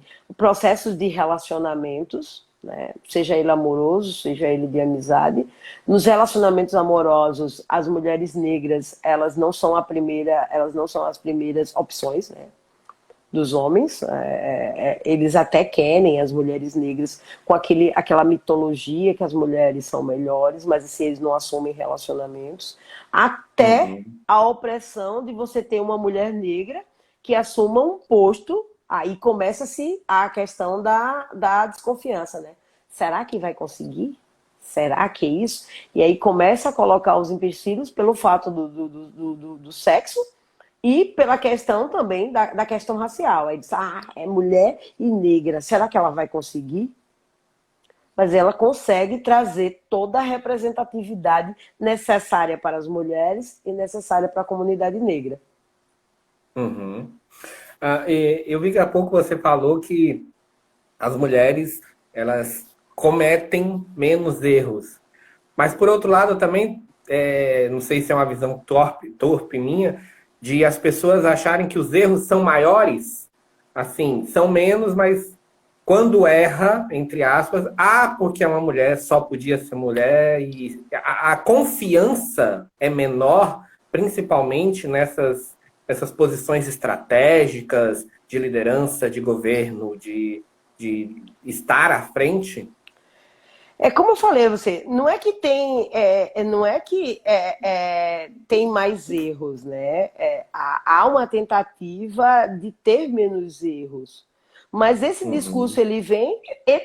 relacionamentos, né? Seja ele amoroso, seja ele de amizade. Nos relacionamentos amorosos, as mulheres negras, elas não são as primeiras opções, né, dos homens. Eles até querem as mulheres negras com aquela mitologia que as mulheres são melhores, mas assim, eles não assumem relacionamentos. Até a opressão de você ter uma mulher negra que assuma um posto. Aí começa-se a questão da desconfiança, né? Será que vai conseguir? Será que é isso? E aí começa a colocar os empecilhos pelo fato do sexo e pela questão também da questão racial. Aí diz, é mulher e negra, será que ela vai conseguir? Mas ela consegue trazer toda a representatividade necessária para as mulheres e necessária para a comunidade negra. Eu vi que há pouco você falou que as mulheres, elas cometem menos erros. Mas, por outro lado, também, não sei se é uma visão torpe minha, de as pessoas acharem que os erros são maiores, assim, são menos, mas quando erra, entre aspas, porque é uma mulher, só podia ser mulher, e a confiança é menor, principalmente nessas posições estratégicas de liderança, de governo, de estar à frente. É como eu falei a você, não é que tem, não é que tem mais erros, né? Há uma tentativa de ter menos erros. Mas esse discurso, ele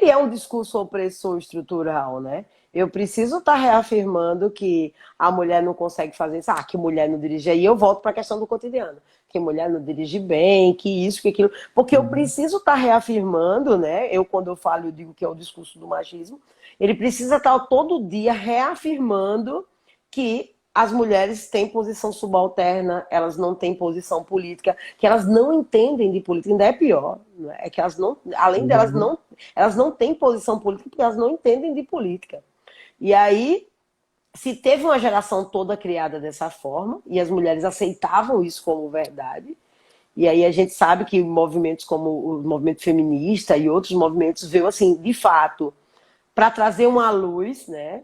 é um discurso opressor estrutural, né? Eu preciso estar reafirmando que a mulher não consegue fazer isso. Que mulher não dirige. Aí eu volto para a questão do cotidiano. Que mulher não dirige bem, que isso, que aquilo. Porque eu preciso estar reafirmando, né? Quando eu falo, eu digo que é o discurso do machismo. Ele precisa estar todo dia reafirmando que as mulheres têm posição subalterna, elas não têm posição política, que elas não entendem de política, ainda é pior. Né? É que elas não, além delas, elas não têm posição política porque elas não entendem de política. E aí, se teve uma geração toda criada dessa forma, e as mulheres aceitavam isso como verdade, e aí a gente sabe que movimentos como o movimento feminista e outros movimentos veio assim, de fato, para trazer uma luz, né?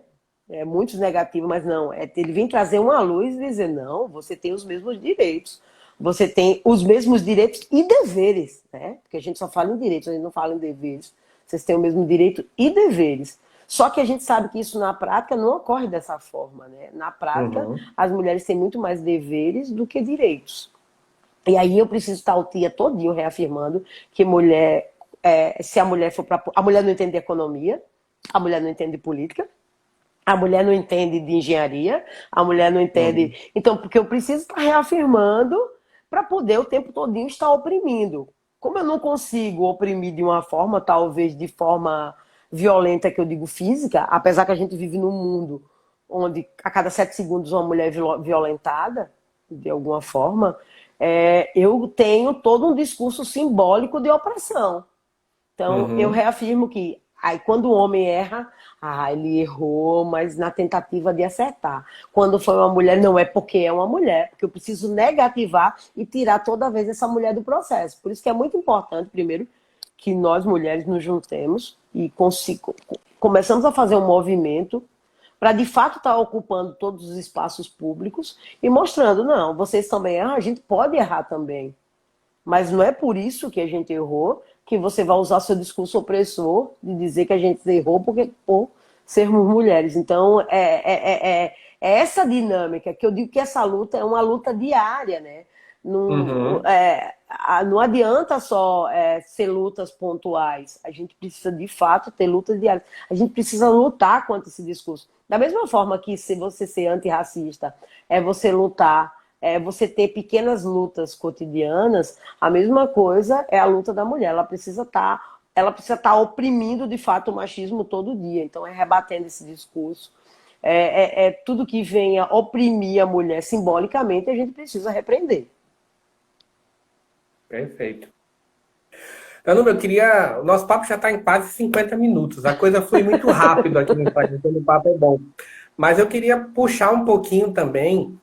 Muitos negativos, mas não. Ele vem trazer uma luz e dizer, não, você tem os mesmos direitos. Você tem os mesmos direitos e deveres, né? Porque a gente só fala em direitos, a gente não fala em deveres. Vocês têm o mesmo direito e deveres. Só que a gente sabe que isso na prática não ocorre dessa forma, né? Na prática, as mulheres têm muito mais deveres do que direitos. E aí eu preciso estar o dia todinho reafirmando que mulher, se a mulher for para... A mulher não entende de economia, a mulher não entende de política, a mulher não entende de engenharia, a mulher não entende... Então, porque eu preciso estar reafirmando para poder o tempo todinho estar oprimindo. Como eu não consigo oprimir de uma forma, talvez de forma violenta, que eu digo física, apesar que a gente vive num mundo onde a cada 7 segundos uma mulher é violentada, de alguma forma, eu tenho todo um discurso simbólico de opressão. Então, eu reafirmo que aí, quando o homem erra, ele errou, mas na tentativa de acertar. Quando foi uma mulher, não é porque é uma mulher, porque eu preciso negativar e tirar toda vez essa mulher do processo. Por isso que é muito importante, primeiro, que nós mulheres nos juntemos e começamos a fazer um movimento para, de fato, estar ocupando todos os espaços públicos e mostrando, não, vocês também erram, a gente pode errar também. Mas não é por isso que a gente errou que você vai usar seu discurso opressor de dizer que a gente errou por sermos mulheres. Então, é essa dinâmica que eu digo que essa luta é uma luta diária, né? Não adianta só ser lutas pontuais. A gente precisa, de fato, ter lutas diárias. A gente precisa lutar contra esse discurso. Da mesma forma que se você ser antirracista é você lutar, você ter pequenas lutas cotidianas, a mesma coisa é a luta da mulher. Ela precisa estar oprimindo, de fato, o machismo todo dia. Então, rebatendo esse discurso. Tudo que venha oprimir a mulher simbolicamente, a gente precisa repreender. Perfeito. Danúbio, o nosso papo já está em quase 50 minutos. A coisa foi muito rápido aqui no Instagram, então o papo é bom. Mas eu queria puxar um pouquinho também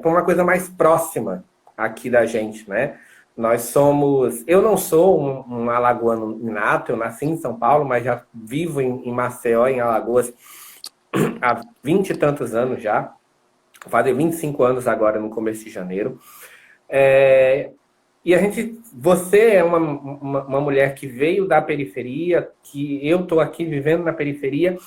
para uma coisa mais próxima aqui da gente, né? Eu não sou um alagoano inato, eu nasci em São Paulo, mas já vivo em Maceió, em Alagoas, há 20 e tantos anos já. Vou fazer 25 anos agora, no começo de janeiro. E você é uma mulher que veio da periferia, que eu estou aqui vivendo na periferia,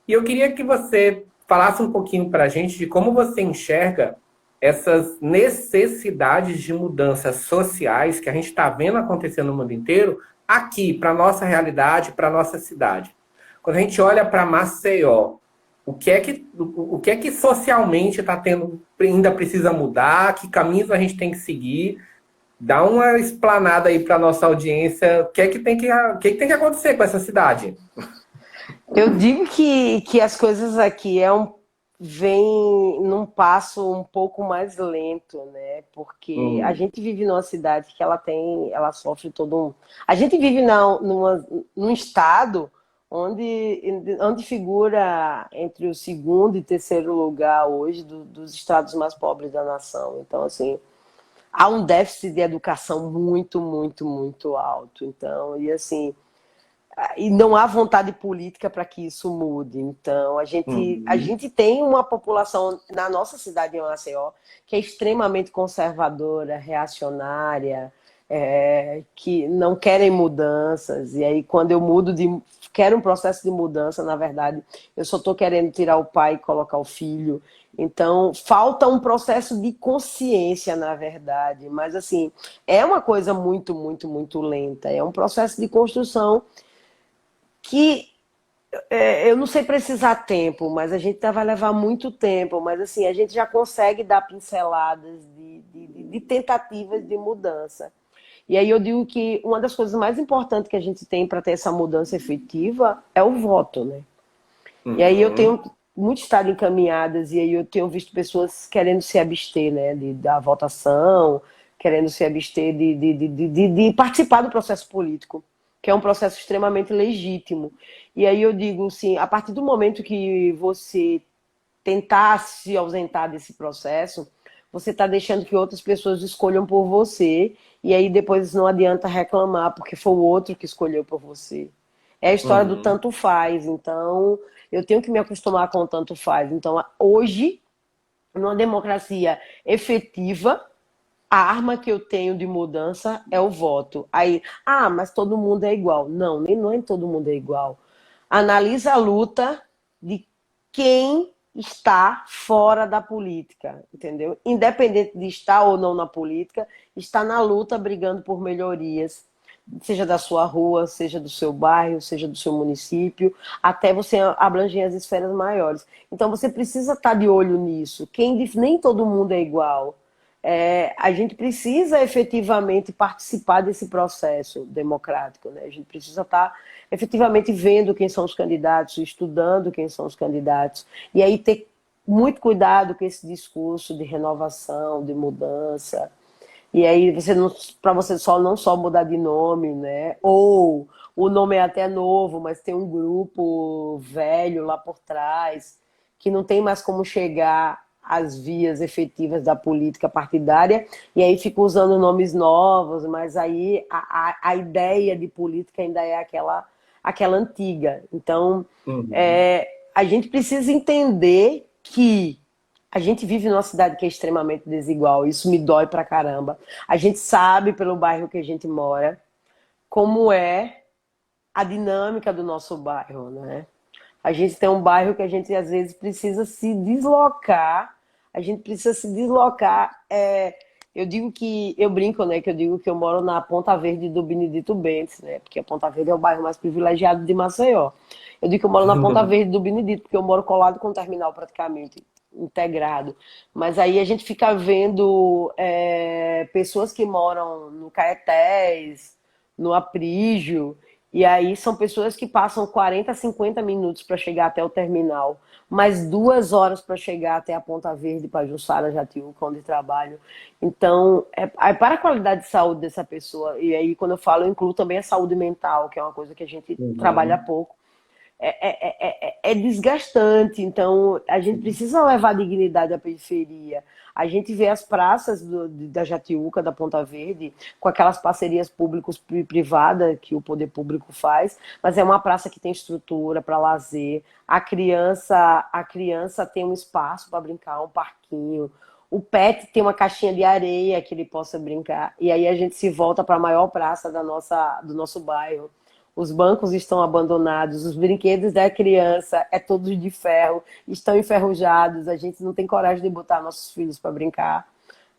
e eu queria que você falasse um pouquinho para a gente de como você enxerga essas necessidades de mudanças sociais que a gente está vendo acontecer no mundo inteiro, aqui, para a nossa realidade, para a nossa cidade. Quando a gente olha para Maceió, o que é que socialmente está tendo, ainda precisa mudar, que caminhos a gente tem que seguir? Dá uma explanada aí para nossa audiência. O que é que tem que acontecer com essa cidade? Eu digo que as coisas aqui vêm num passo um pouco mais lento, né? Porque a gente vive numa cidade que ela sofre todo um... A gente vive num estado onde figura entre o segundo e terceiro lugar hoje dos estados mais pobres da nação. Então, assim, há um déficit de educação muito, muito, muito alto. Então, e assim, e não há vontade política para que isso mude. Então, a gente tem uma população na nossa cidade, em Maceió, que é extremamente conservadora, reacionária, que não querem mudanças. E aí, quando eu quero um processo de mudança, na verdade, eu só estou querendo tirar o pai e colocar o filho. Então, falta um processo de consciência, na verdade. Mas, assim, é uma coisa muito, muito, muito lenta. É um processo de construção que eu não sei precisar tempo, mas a gente vai levar muito tempo. Mas assim, a gente já consegue dar pinceladas de tentativas de mudança. E aí eu digo que uma das coisas mais importantes que a gente tem para ter essa mudança efetiva é o voto, né? E aí eu tenho muito estado encaminhadas, e aí eu tenho visto pessoas querendo se abster, né, da votação, querendo se abster de participar do processo político, que é um processo extremamente legítimo. E aí eu digo assim, a partir do momento que você tentar se ausentar desse processo, você está deixando que outras pessoas escolham por você, e aí depois não adianta reclamar, porque foi o outro que escolheu por você. É a história do tanto faz. Então, eu tenho que me acostumar com o tanto faz. Então, hoje, numa democracia efetiva, a arma que eu tenho de mudança é o voto. Aí, mas todo mundo é igual. Não, não é todo mundo é igual. Analisa a luta de quem está fora da política, entendeu? Independente de estar ou não na política, está na luta brigando por melhorias, seja da sua rua, seja do seu bairro, seja do seu município, até você abranger as esferas maiores. Então você precisa estar de olho nisso. Nem todo mundo é igual. A gente precisa efetivamente participar desse processo democrático, né? A gente precisa estar efetivamente vendo quem são os candidatos, estudando quem são os candidatos, e aí ter muito cuidado com esse discurso de renovação, de mudança. E aí para você não só mudar de nome, né? Ou o nome é até novo, mas tem um grupo velho lá por trás que não tem mais como chegar às vias efetivas da política partidária, e aí fica usando nomes novos, mas aí a ideia de política ainda é aquela antiga. Então, a gente precisa entender que a gente vive numa cidade que é extremamente desigual, isso me dói pra caramba. A gente sabe, pelo bairro que a gente mora, como é a dinâmica do nosso bairro, né? A gente tem um bairro que a gente, às vezes, precisa se deslocar. A gente precisa se deslocar. Eu brinco, né? Que eu digo que eu moro na Ponta Verde do Benedito Bentes, né? Porque a Ponta Verde é o bairro mais privilegiado de Maceió. Eu digo que eu moro na Ponta Verde do Benedito, porque eu moro colado com o terminal praticamente integrado. Mas aí a gente fica vendo pessoas que moram no Caetés, no Aprígio, e aí são pessoas que passam 40, 50 minutos para chegar até o terminal, mais 2 horas para chegar até a Ponta Verde, para Jussara, Jatiuca, onde trabalho. Então, para a qualidade de saúde dessa pessoa, e aí quando eu falo, eu incluo também a saúde mental, que é uma coisa que a gente trabalha pouco. É desgastante, então a gente precisa levar dignidade à periferia. A gente vê as praças da Jatiuca, da Ponta Verde, com aquelas parcerias públicos-privadas que o poder público faz, mas é uma praça que tem estrutura para lazer. A criança tem um espaço para brincar, um parquinho. O pet tem uma caixinha de areia que ele possa brincar. E aí a gente se volta para a maior praça do nosso bairro. Os bancos estão abandonados, os brinquedos da criança todos de ferro, estão enferrujados, a gente não tem coragem de botar nossos filhos para brincar.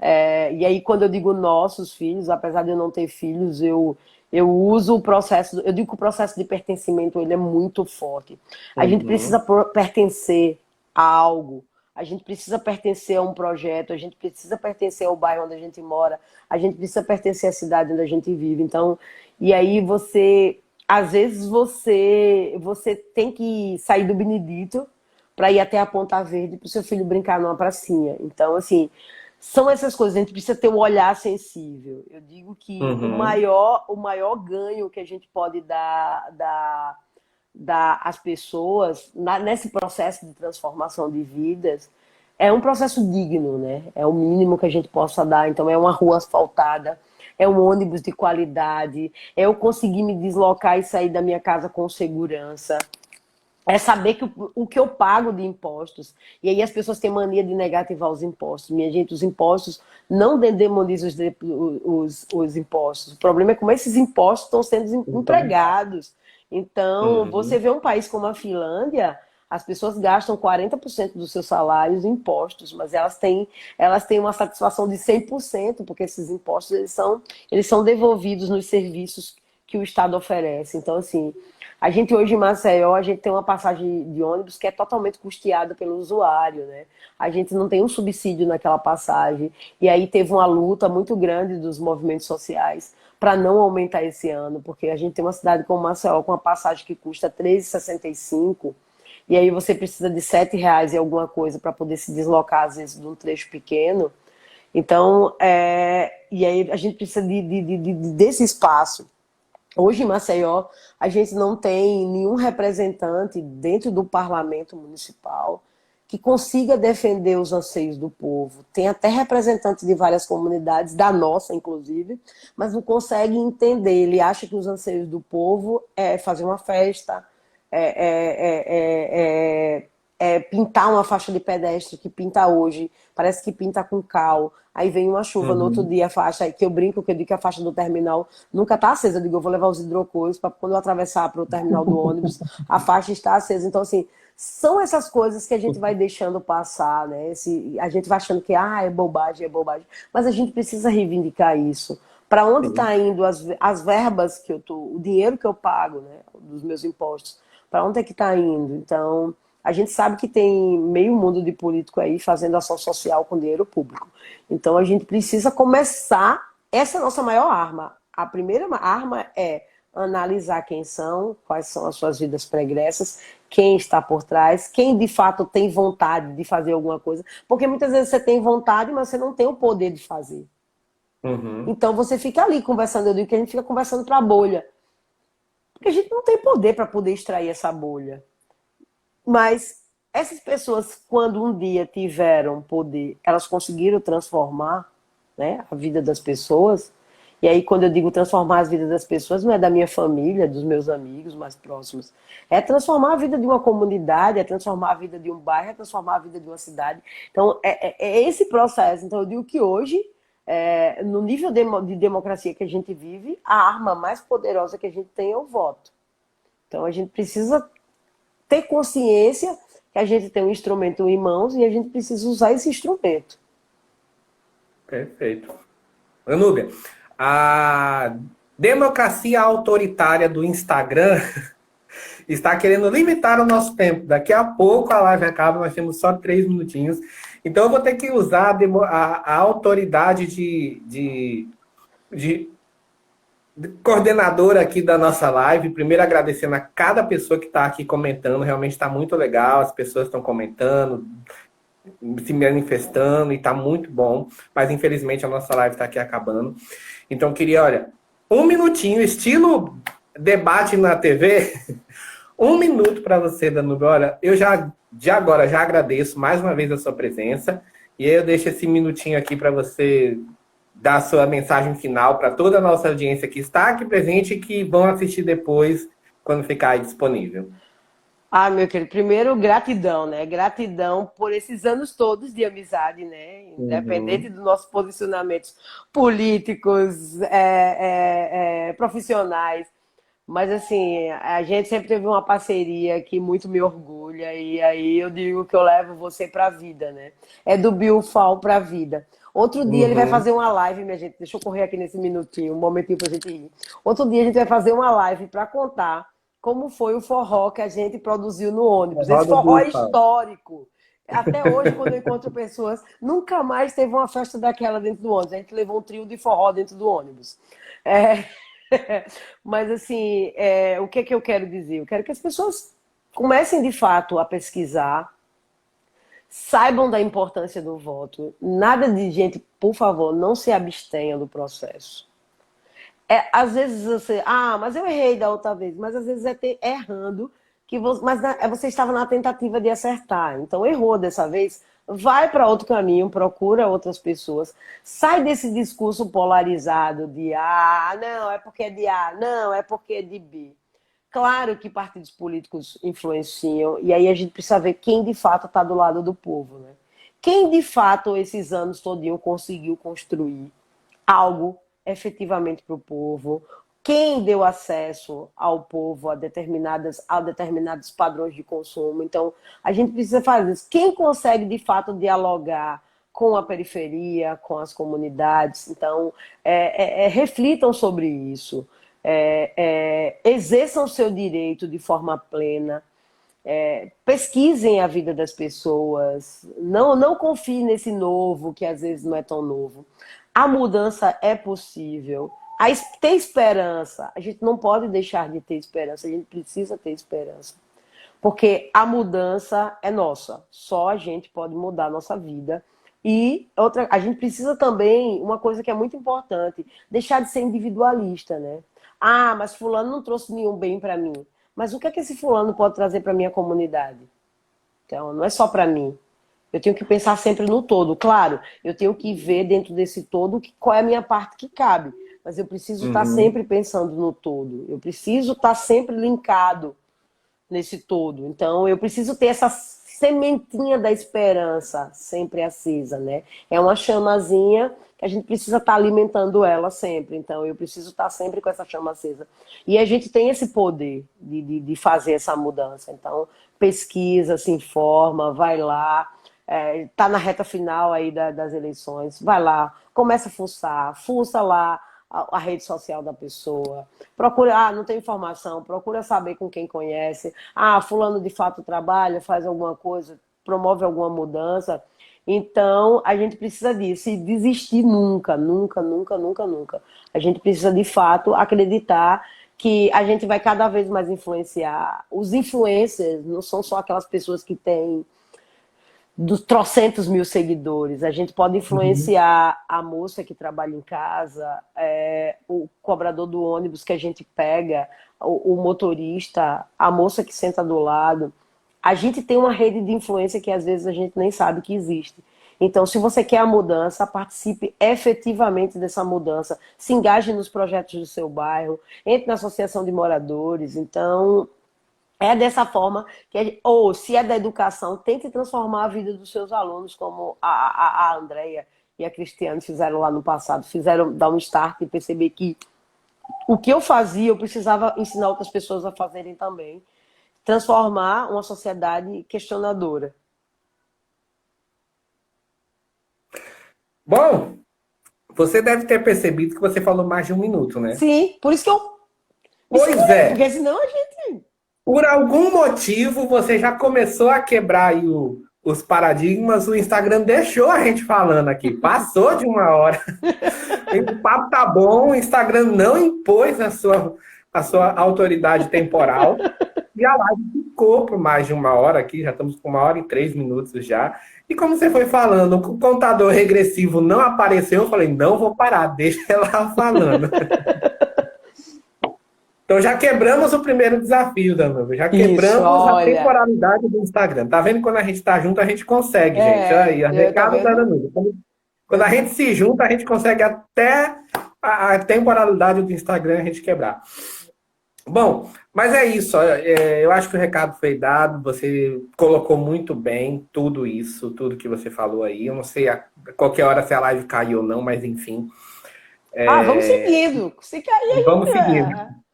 E aí, quando eu digo nossos filhos, apesar de eu não ter filhos, eu uso o processo, eu digo que o processo de pertencimento ele é muito forte. A gente precisa pertencer a algo, a gente precisa pertencer a um projeto, a gente precisa pertencer ao bairro onde a gente mora, a gente precisa pertencer à cidade onde a gente vive. Então, e aí às vezes você tem que sair do Benedito para ir até a Ponta Verde para o seu filho brincar numa pracinha. Então, assim, são essas coisas. A gente precisa ter um olhar sensível. Eu digo que o maior ganho que a gente pode dar às pessoas nesse processo de transformação de vidas é um processo digno, né? É o mínimo que a gente possa dar. Então, é uma rua asfaltada, é um ônibus de qualidade, é eu conseguir me deslocar e sair da minha casa com segurança. É saber que o que eu pago de impostos. E aí as pessoas têm mania de negativar os impostos. Minha gente, os impostos não demonizam os impostos. O problema é como esses impostos estão sendo empregados. Então, você vê um país como a Finlândia, as pessoas gastam 40% dos seus salários em impostos, mas elas têm uma satisfação de 100%, porque esses impostos eles são devolvidos nos serviços que o Estado oferece. Então, assim, a gente hoje em Maceió, a gente tem uma passagem de ônibus que é totalmente custeada pelo usuário, né? A gente não tem um subsídio naquela passagem. E aí teve uma luta muito grande dos movimentos sociais para não aumentar esse ano, porque a gente tem uma cidade como Maceió com uma passagem que custa R$13,65, e aí você precisa de R$7 e alguma coisa para poder se deslocar, às vezes, de um trecho pequeno. Então, e aí a gente precisa desse espaço. Hoje em Maceió, a gente não tem nenhum representante dentro do parlamento municipal que consiga defender os anseios do povo. Tem até representantes de várias comunidades, da nossa inclusive, mas não consegue entender. Ele acha que os anseios do povo é fazer uma festa, pintar uma faixa de pedestre que pinta hoje, parece que pinta com cal. Aí vem uma chuva, no outro dia a faixa, que eu brinco, que eu digo que a faixa do terminal nunca está acesa. Eu digo, eu vou levar os hidrocores para quando eu atravessar para o terminal do ônibus, a faixa está acesa. Então, assim, são essas coisas que a gente vai deixando passar, né? A gente vai achando que é bobagem, mas a gente precisa reivindicar isso. Para onde está indo as verbas que o dinheiro que eu pago, né, dos meus impostos? Para onde é que está indo? Então, a gente sabe que tem meio mundo de político aí fazendo ação social com dinheiro público. Então, a gente precisa começar. Essa é a nossa maior arma. A primeira arma é analisar quem são, quais são as suas vidas pregressas, quem está por trás, quem de fato tem vontade de fazer alguma coisa. Porque muitas vezes você tem vontade, mas você não tem o poder de fazer. Então, você fica ali conversando. Eu digo que a gente fica conversando para a bolha. Porque a gente não tem poder para poder extrair essa bolha. Mas essas pessoas, quando um dia tiveram poder, elas conseguiram transformar, né, a vida das pessoas. E aí, quando eu digo transformar as vidas das pessoas, não é da minha família, dos meus amigos mais próximos. É transformar a vida de uma comunidade, é transformar a vida de um bairro, é transformar a vida de uma cidade. Então, é esse processo. Então, eu digo que hoje, no nível de democracia que a gente vive, a arma mais poderosa que a gente tem é o voto. Então, a gente precisa ter consciência que a gente tem um instrumento em mãos e a gente precisa usar esse instrumento. Perfeito. Anúbia, a democracia autoritária do Instagram está querendo limitar o nosso tempo. Daqui a pouco a live acaba, nós temos só 3 minutinhos. Então eu vou ter que usar a autoridade de coordenadora aqui da nossa live. Primeiro agradecendo a cada pessoa que está aqui comentando. Realmente está muito legal, as pessoas estão comentando, se manifestando e tá muito bom, mas infelizmente a nossa live tá aqui acabando. Então eu queria, olha, 1 minutinho, estilo debate na TV, 1 minuto para você, Danúbia. Olha, eu de agora já agradeço mais uma vez a sua presença e aí eu deixo esse minutinho aqui para você dar a sua mensagem final para toda a nossa audiência que está aqui presente e que vão assistir depois quando ficar aí disponível. Meu querido, primeiro, gratidão, né? Gratidão por esses anos todos de amizade, né? Independente dos nossos posicionamentos políticos, profissionais. Mas, assim, a gente sempre teve uma parceria que muito me orgulha. E aí eu digo que eu levo você para a vida, né? É do Biofal para a vida. Outro dia ele vai fazer uma live, minha gente. Deixa eu correr aqui nesse minutinho, um momentinho para a gente rir. Outro dia a gente vai fazer uma live para contar como foi o forró que a gente produziu no ônibus. Esse forró é histórico. Até hoje, quando eu encontro pessoas, nunca mais teve uma festa daquela dentro do ônibus. A gente levou um trio de forró dentro do ônibus. Mas, assim, o que eu quero dizer? Eu quero que as pessoas comecem, de fato, a pesquisar, saibam da importância do voto. Nada de gente, por favor, não se abstenha do processo. Às vezes você... mas eu errei da outra vez. Mas às vezes errando, mas você estava na tentativa de acertar. Então errou dessa vez, vai para outro caminho, procura outras pessoas, sai desse discurso polarizado de não, é porque é de A, não, é porque é de B. Claro que partidos políticos influenciam, e aí a gente precisa ver quem de fato está do lado do povo, né? Quem de fato esses anos todinho conseguiu construir algo efetivamente para o povo, quem deu acesso ao povo a determinados padrões de consumo. Então, a gente precisa fazer isso. Quem consegue, de fato, dialogar com a periferia, com as comunidades. Então, reflitam sobre isso. Exerçam o seu direito de forma plena. Pesquisem a vida das pessoas. Não confie nesse novo, que às vezes não é tão novo. A mudança é possível. Ter esperança. A gente não pode deixar de ter esperança. A gente precisa ter esperança. Porque a mudança é nossa. Só a gente pode mudar a nossa vida. E a gente precisa também, uma coisa que é muito importante, deixar de ser individualista, né? Mas fulano não trouxe nenhum bem para mim. Mas o que é que esse fulano pode trazer para minha comunidade? Então, não é só para mim. Eu tenho que pensar sempre no todo. Claro, eu tenho que ver dentro desse todo qual é a minha parte que cabe. Mas eu preciso estar sempre pensando no todo. Eu preciso estar sempre linkado nesse todo. Então, eu preciso ter essa sementinha da esperança sempre acesa, né? É uma chamazinha que a gente precisa estar alimentando ela sempre. Então, eu preciso estar sempre com essa chama acesa. E a gente tem esse poder de fazer essa mudança. Então, pesquisa, se informa, vai lá. Tá na reta final aí das eleições. Vai lá, começa a fuça lá a rede social da pessoa. Procura, não tem informação, procura saber com quem conhece. Fulano de fato trabalha, faz alguma coisa, promove alguma mudança. Então, a gente precisa disso. E desistir nunca, nunca, nunca, nunca, nunca. A gente precisa, de fato, acreditar que a gente vai cada vez mais influenciar. Os influencers não são só aquelas pessoas que têm dos trocentos mil seguidores. A gente pode influenciar a moça que trabalha em casa, o cobrador do ônibus que a gente pega, o motorista, a moça que senta do lado. A gente tem uma rede de influência que às vezes a gente nem sabe que existe. Então, se você quer a mudança, participe efetivamente dessa mudança. Se engaje nos projetos do seu bairro, entre na associação de moradores. Então, é dessa forma que, ou se é da educação, tente transformar a vida dos seus alunos, como a Andrea e a Cristiane fizeram lá no passado. Fizeram dar um start e perceber que o que eu fazia, eu precisava ensinar outras pessoas a fazerem também. Transformar uma sociedade questionadora. Bom, você deve ter percebido que você falou mais de 1 minuto, né? Sim, por isso que eu me Pois segurei, é. porque senão a gente... Por algum motivo, você já começou a quebrar aí os paradigmas. O Instagram deixou a gente falando aqui. Passou de 1 hora. O papo tá bom. O Instagram não impôs a sua autoridade temporal. E a live ficou por mais de 1 hora aqui. Já estamos com 1 hora e 3 minutos já. E como você foi falando, o contador regressivo não apareceu. Eu falei, não vou parar. Deixa ela falando. Então já quebramos o primeiro desafio, Danilo. Já quebramos a temporalidade do Instagram. Tá vendo? Quando a gente tá junto, a gente consegue, gente. Aí, o recado da Danilo. Quando a gente se junta, a gente consegue até a temporalidade do Instagram a gente quebrar. Bom, mas é isso. Eu acho que o recado foi dado. Você colocou muito bem tudo isso, tudo que você falou aí. Eu não sei a qualquer hora se a live caiu ou não, mas enfim. Vamos seguindo. Se cair, a gente... Vamos seguindo.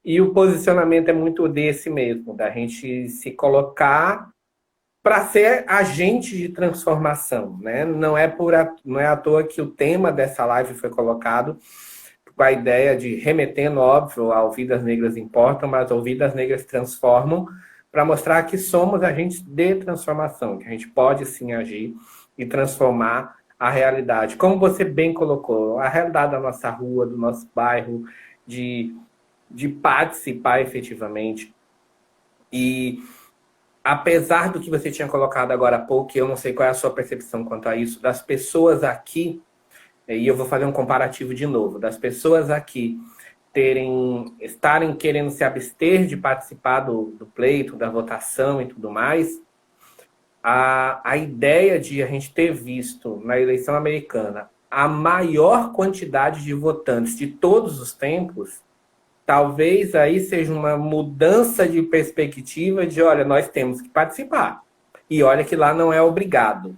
E o posicionamento é muito desse mesmo, da gente se colocar para ser agente de transformação, né? Não é à toa que o tema dessa live foi colocado com a ideia de, remetendo, óbvio, ao Vidas Negras Importam, mas ao Vidas Negras Transformam, para mostrar que somos agentes de transformação, que a gente pode sim agir e transformar a realidade. Como você bem colocou, a realidade da nossa rua, do nosso bairro, de participar efetivamente. E apesar do que você tinha colocado agora há pouco, eu não sei qual é a sua percepção quanto a isso, das pessoas aqui, e eu vou fazer um comparativo de novo, das pessoas aqui estarem querendo se abster de participar do pleito, da votação e tudo mais, a ideia de a gente ter visto na eleição americana a maior quantidade de votantes de todos os tempos, talvez aí seja uma mudança de perspectiva de, olha, nós temos que participar. E olha que lá não é obrigado.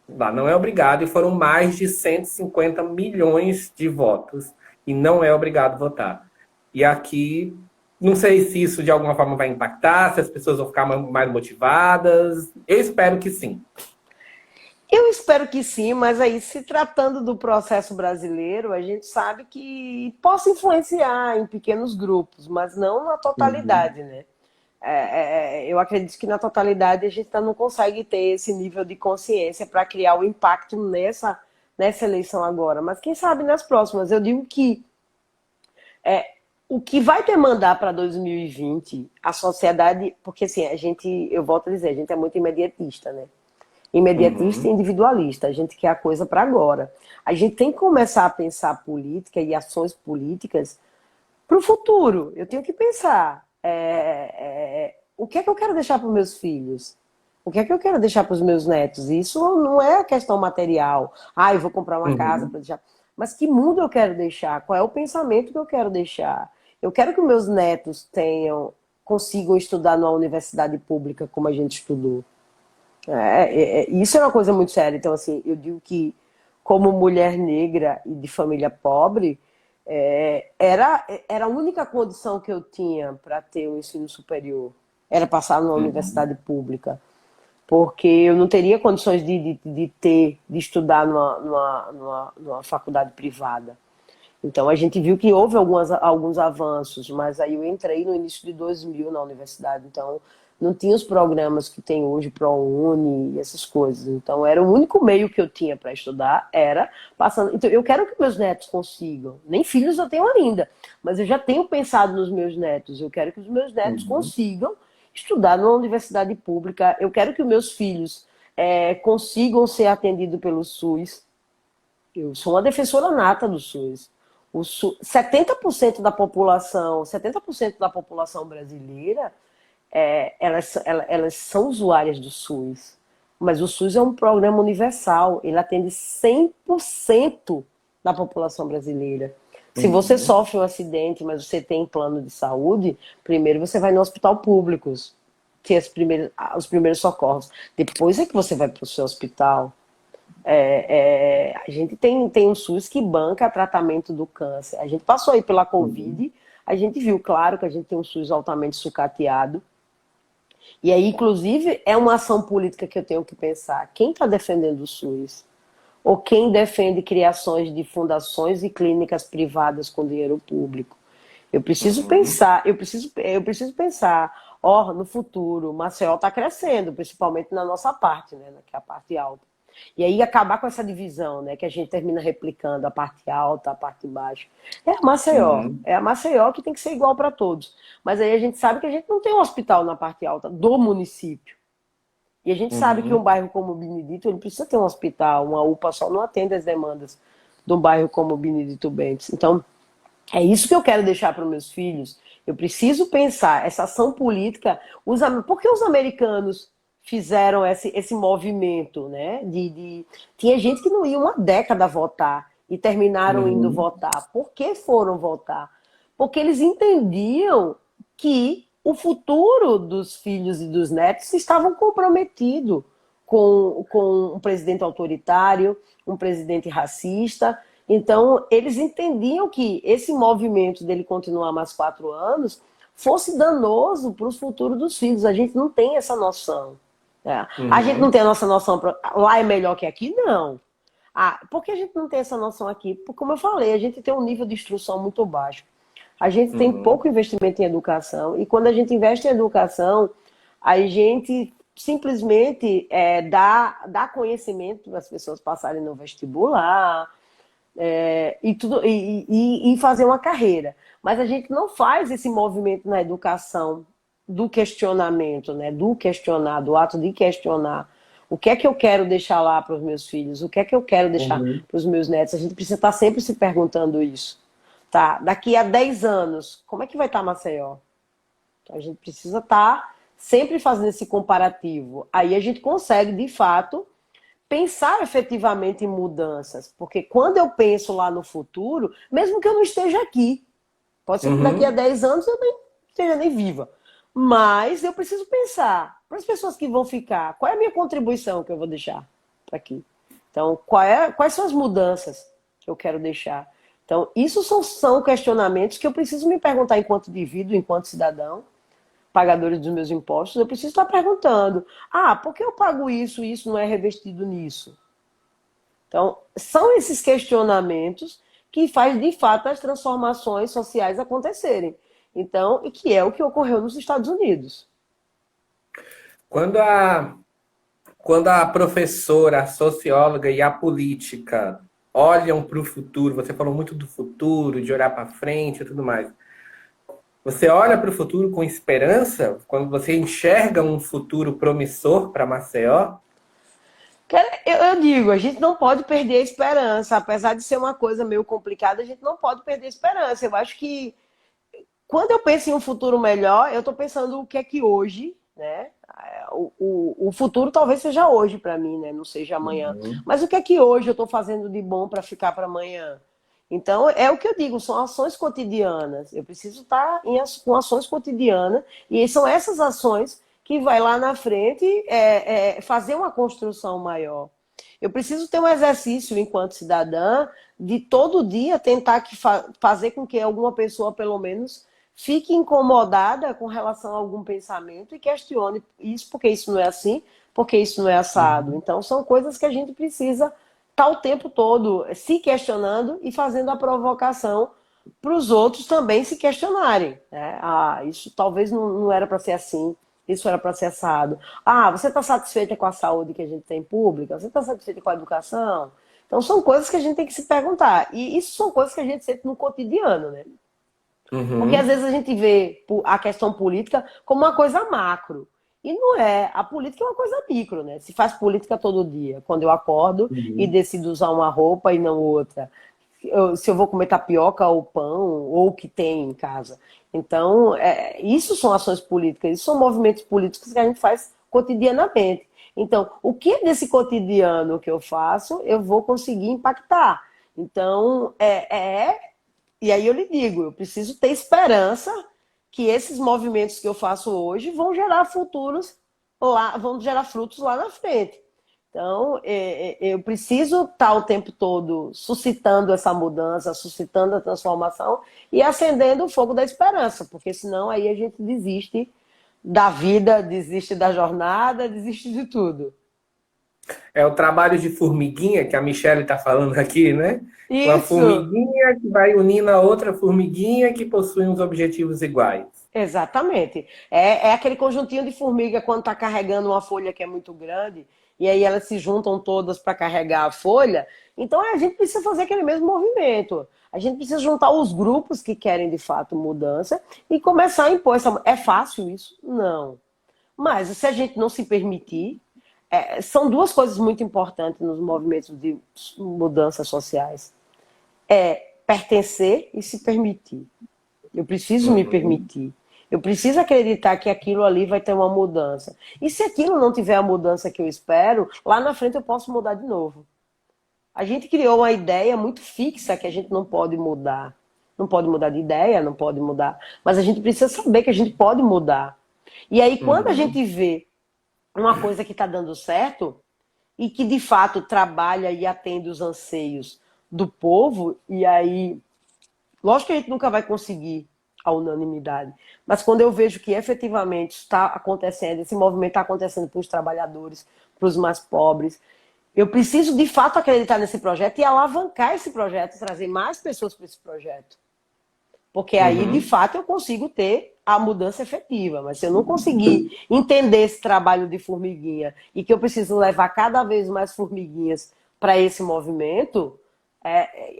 Lá não é obrigado e foram mais de 150 milhões de votos e não é obrigado a votar. E aqui, não sei se isso de alguma forma vai impactar, se as pessoas vão ficar mais motivadas. Eu espero que sim. Eu espero que sim, mas aí, se tratando do processo brasileiro, a gente sabe que possa influenciar em pequenos grupos, mas não na totalidade, né? Eu acredito que na totalidade a gente não consegue ter esse nível de consciência para criar o impacto nessa eleição agora. Mas quem sabe nas próximas? Eu digo que o que vai demandar para 2020, a sociedade, porque assim, eu volto a dizer, a gente é muito imediatista, né? Imediatista e individualista, a gente quer a coisa para agora. A gente tem que começar a pensar política e ações políticas para o futuro. Eu tenho que pensar o que é que eu quero deixar para os meus filhos? O que é que eu quero deixar para os meus netos? Isso não é questão material. Ah, eu vou comprar uma casa para deixar. Mas que mundo eu quero deixar? Qual é o pensamento que eu quero deixar? Eu quero que meus netos consigam estudar numa universidade pública como a gente estudou. Isso é uma coisa muito séria. Então, assim, eu digo que, como mulher negra e de família pobre, era a única condição que eu tinha para ter um ensino superior. Era passar numa universidade pública. Porque eu não teria condições de estudar numa faculdade privada. Então, a gente viu que houve alguns avanços, mas aí eu entrei no início de 2000 na universidade. Então, não tinha os programas que tem hoje, ProUni e essas coisas. Então, era o único meio que eu tinha para estudar, era passando. Então, eu quero que meus netos consigam. Nem filhos eu tenho ainda, mas eu já tenho pensado nos meus netos. Eu quero que os meus netos consigam estudar numa universidade pública. Eu quero que os meus filhos consigam ser atendidos pelo SUS. Eu sou uma defensora nata do SUS. 70% da população brasileira elas são usuárias do SUS, mas o SUS é um programa universal, ele atende 100% da população brasileira. Se você sofre um acidente, mas você tem plano de saúde, primeiro você vai no hospital público, ter os primeiros socorros. Depois é que você vai para o seu hospital. A gente tem um SUS que banca tratamento do câncer. A gente passou aí pela Covid, a gente viu, claro, que a gente tem um SUS altamente sucateado. E aí, inclusive, é uma ação política que eu tenho que pensar. Quem está defendendo o SUS? Ou quem defende criações de fundações e clínicas privadas com dinheiro público? Eu preciso pensar, no futuro, Maceió está crescendo, principalmente na nossa parte, né, que é a parte alta. E aí acabar com essa divisão, né, que a gente termina replicando a parte alta, a parte baixa. É a Maceió que tem que ser igual para todos. Mas aí a gente sabe que a gente não tem um hospital na parte alta do município. E a gente sabe que um bairro como o Benedito, ele precisa ter um hospital, uma UPA só não atende as demandas de um bairro como o Benedito Bentes. Então, é isso que eu quero deixar para os meus filhos. Eu preciso pensar essa ação política. Por que os americanos fizeram esse movimento, né? Tinha gente que não ia uma década votar e terminaram indo votar. Por que foram votar? Porque eles entendiam que o futuro dos filhos e dos netos estavam comprometidos com um presidente autoritário, um presidente racista. Então, eles entendiam que esse movimento dele continuar mais 4 anos fosse danoso para o futuro dos filhos. A gente não tem essa noção. A gente não tem a nossa noção. Lá é melhor que aqui? Não. Por que a gente não tem essa noção aqui? Porque, como eu falei, a gente tem um nível de instrução muito baixo. A gente tem pouco investimento em educação. E quando a gente investe em educação, a gente simplesmente dá conhecimento para as pessoas passarem no vestibular, e fazer uma carreira. Mas a gente não faz esse movimento na educação do questionamento, né? Do questionar, do ato de questionar. O que é que eu quero deixar lá para os meus filhos? O que é que eu quero deixar para os meus netos? A gente precisa estar sempre se perguntando isso. Tá? Daqui a 10 anos, como é que vai estar Maceió? Então, a gente precisa estar sempre fazendo esse comparativo, aí a gente consegue, de fato, pensar efetivamente em mudanças. Porque quando eu penso lá no futuro, mesmo que eu não esteja aqui, pode ser que daqui a 10 anos eu nem esteja nem viva, mas eu preciso pensar para as pessoas que vão ficar, qual é a minha contribuição que eu vou deixar aqui? Então, quais são as mudanças que eu quero deixar? Então, isso são questionamentos que eu preciso me perguntar enquanto indivíduo, enquanto cidadão, pagadores dos meus impostos, eu preciso estar perguntando, por que eu pago isso e isso não é revestido nisso? Então, são esses questionamentos que faz de fato as transformações sociais acontecerem. Então, e que é o que ocorreu nos Estados Unidos. Quando a professora, a socióloga e a política olham para o futuro, você falou muito do futuro, de olhar para frente e tudo mais. Você olha para o futuro com esperança? Quando você enxerga um futuro promissor para Maceió? Eu digo, a gente não pode perder a esperança. Apesar de ser uma coisa meio complicada, a gente não pode perder a esperança. Eu acho que quando eu penso em um futuro melhor, eu estou pensando o que é que hoje, né? O futuro talvez seja hoje para mim, né? Não seja amanhã. Mas o que é que hoje eu estou fazendo de bom para ficar para amanhã? Então, é o que eu digo, são ações cotidianas. Eu preciso estar com ações cotidianas, e são essas ações que vai lá na frente fazer uma construção maior. Eu preciso ter um exercício, enquanto cidadã, de todo dia tentar fazer com que alguma pessoa, pelo menos, fique incomodada com relação a algum pensamento e questione isso, porque isso não é assim, porque isso não é assado. Então, são coisas que a gente precisa estar o tempo todo se questionando e fazendo a provocação para os outros também se questionarem. Né? Isso talvez não era para ser assim, isso era para ser assado. Você está satisfeita com a saúde que a gente tem pública? Você está satisfeita com a educação? Então, são coisas que a gente tem que se perguntar. E isso são coisas que a gente sente no cotidiano, né? Porque às vezes a gente vê a questão política como uma coisa macro. E não é. A política é uma coisa micro, né? Se faz política todo dia. Quando eu acordo e decido usar uma roupa e não outra. Se eu vou comer tapioca ou pão, ou o que tem em casa. Então, isso são ações políticas, isso são movimentos políticos que a gente faz cotidianamente. Então, o que é desse cotidiano que eu faço, eu vou conseguir impactar. Então, e aí eu lhe digo, eu preciso ter esperança que esses movimentos que eu faço hoje vão gerar vão gerar frutos lá na frente. Então, eu preciso estar o tempo todo suscitando essa mudança, suscitando a transformação e acendendo o fogo da esperança, porque senão aí a gente desiste da vida, desiste da jornada, desiste de tudo. É o trabalho de formiguinha que a Michelle está falando aqui, né? Isso. Uma formiguinha que vai unindo a outra formiguinha que possui uns objetivos iguais. Exatamente. É aquele conjuntinho de formiga quando está carregando uma folha que é muito grande, e aí elas se juntam todas para carregar a folha. Então a gente precisa fazer aquele mesmo movimento. A gente precisa juntar os grupos que querem de fato mudança e começar a impor essa. É fácil isso? Não. Mas se a gente não se permitir, são duas coisas muito importantes nos movimentos de mudanças sociais. Pertencer e se permitir. Eu preciso me permitir. Eu preciso acreditar que aquilo ali vai ter uma mudança. E se aquilo não tiver a mudança que eu espero, lá na frente eu posso mudar de novo. A gente criou uma ideia muito fixa que a gente não pode mudar. Não pode mudar de ideia, não pode mudar. Mas a gente precisa saber que a gente pode mudar. E aí, quando a gente vê uma coisa que está dando certo e que, de fato, trabalha e atende os anseios do povo, e aí, lógico que a gente nunca vai conseguir a unanimidade, mas quando eu vejo que efetivamente está acontecendo, esse movimento está acontecendo para os trabalhadores, para os mais pobres, eu preciso, de fato, acreditar nesse projeto e alavancar esse projeto, trazer mais pessoas para esse projeto. Porque aí, de fato, eu consigo ter a mudança efetiva. Mas se eu não conseguir entender esse trabalho de formiguinha e que eu preciso levar cada vez mais formiguinhas para esse movimento,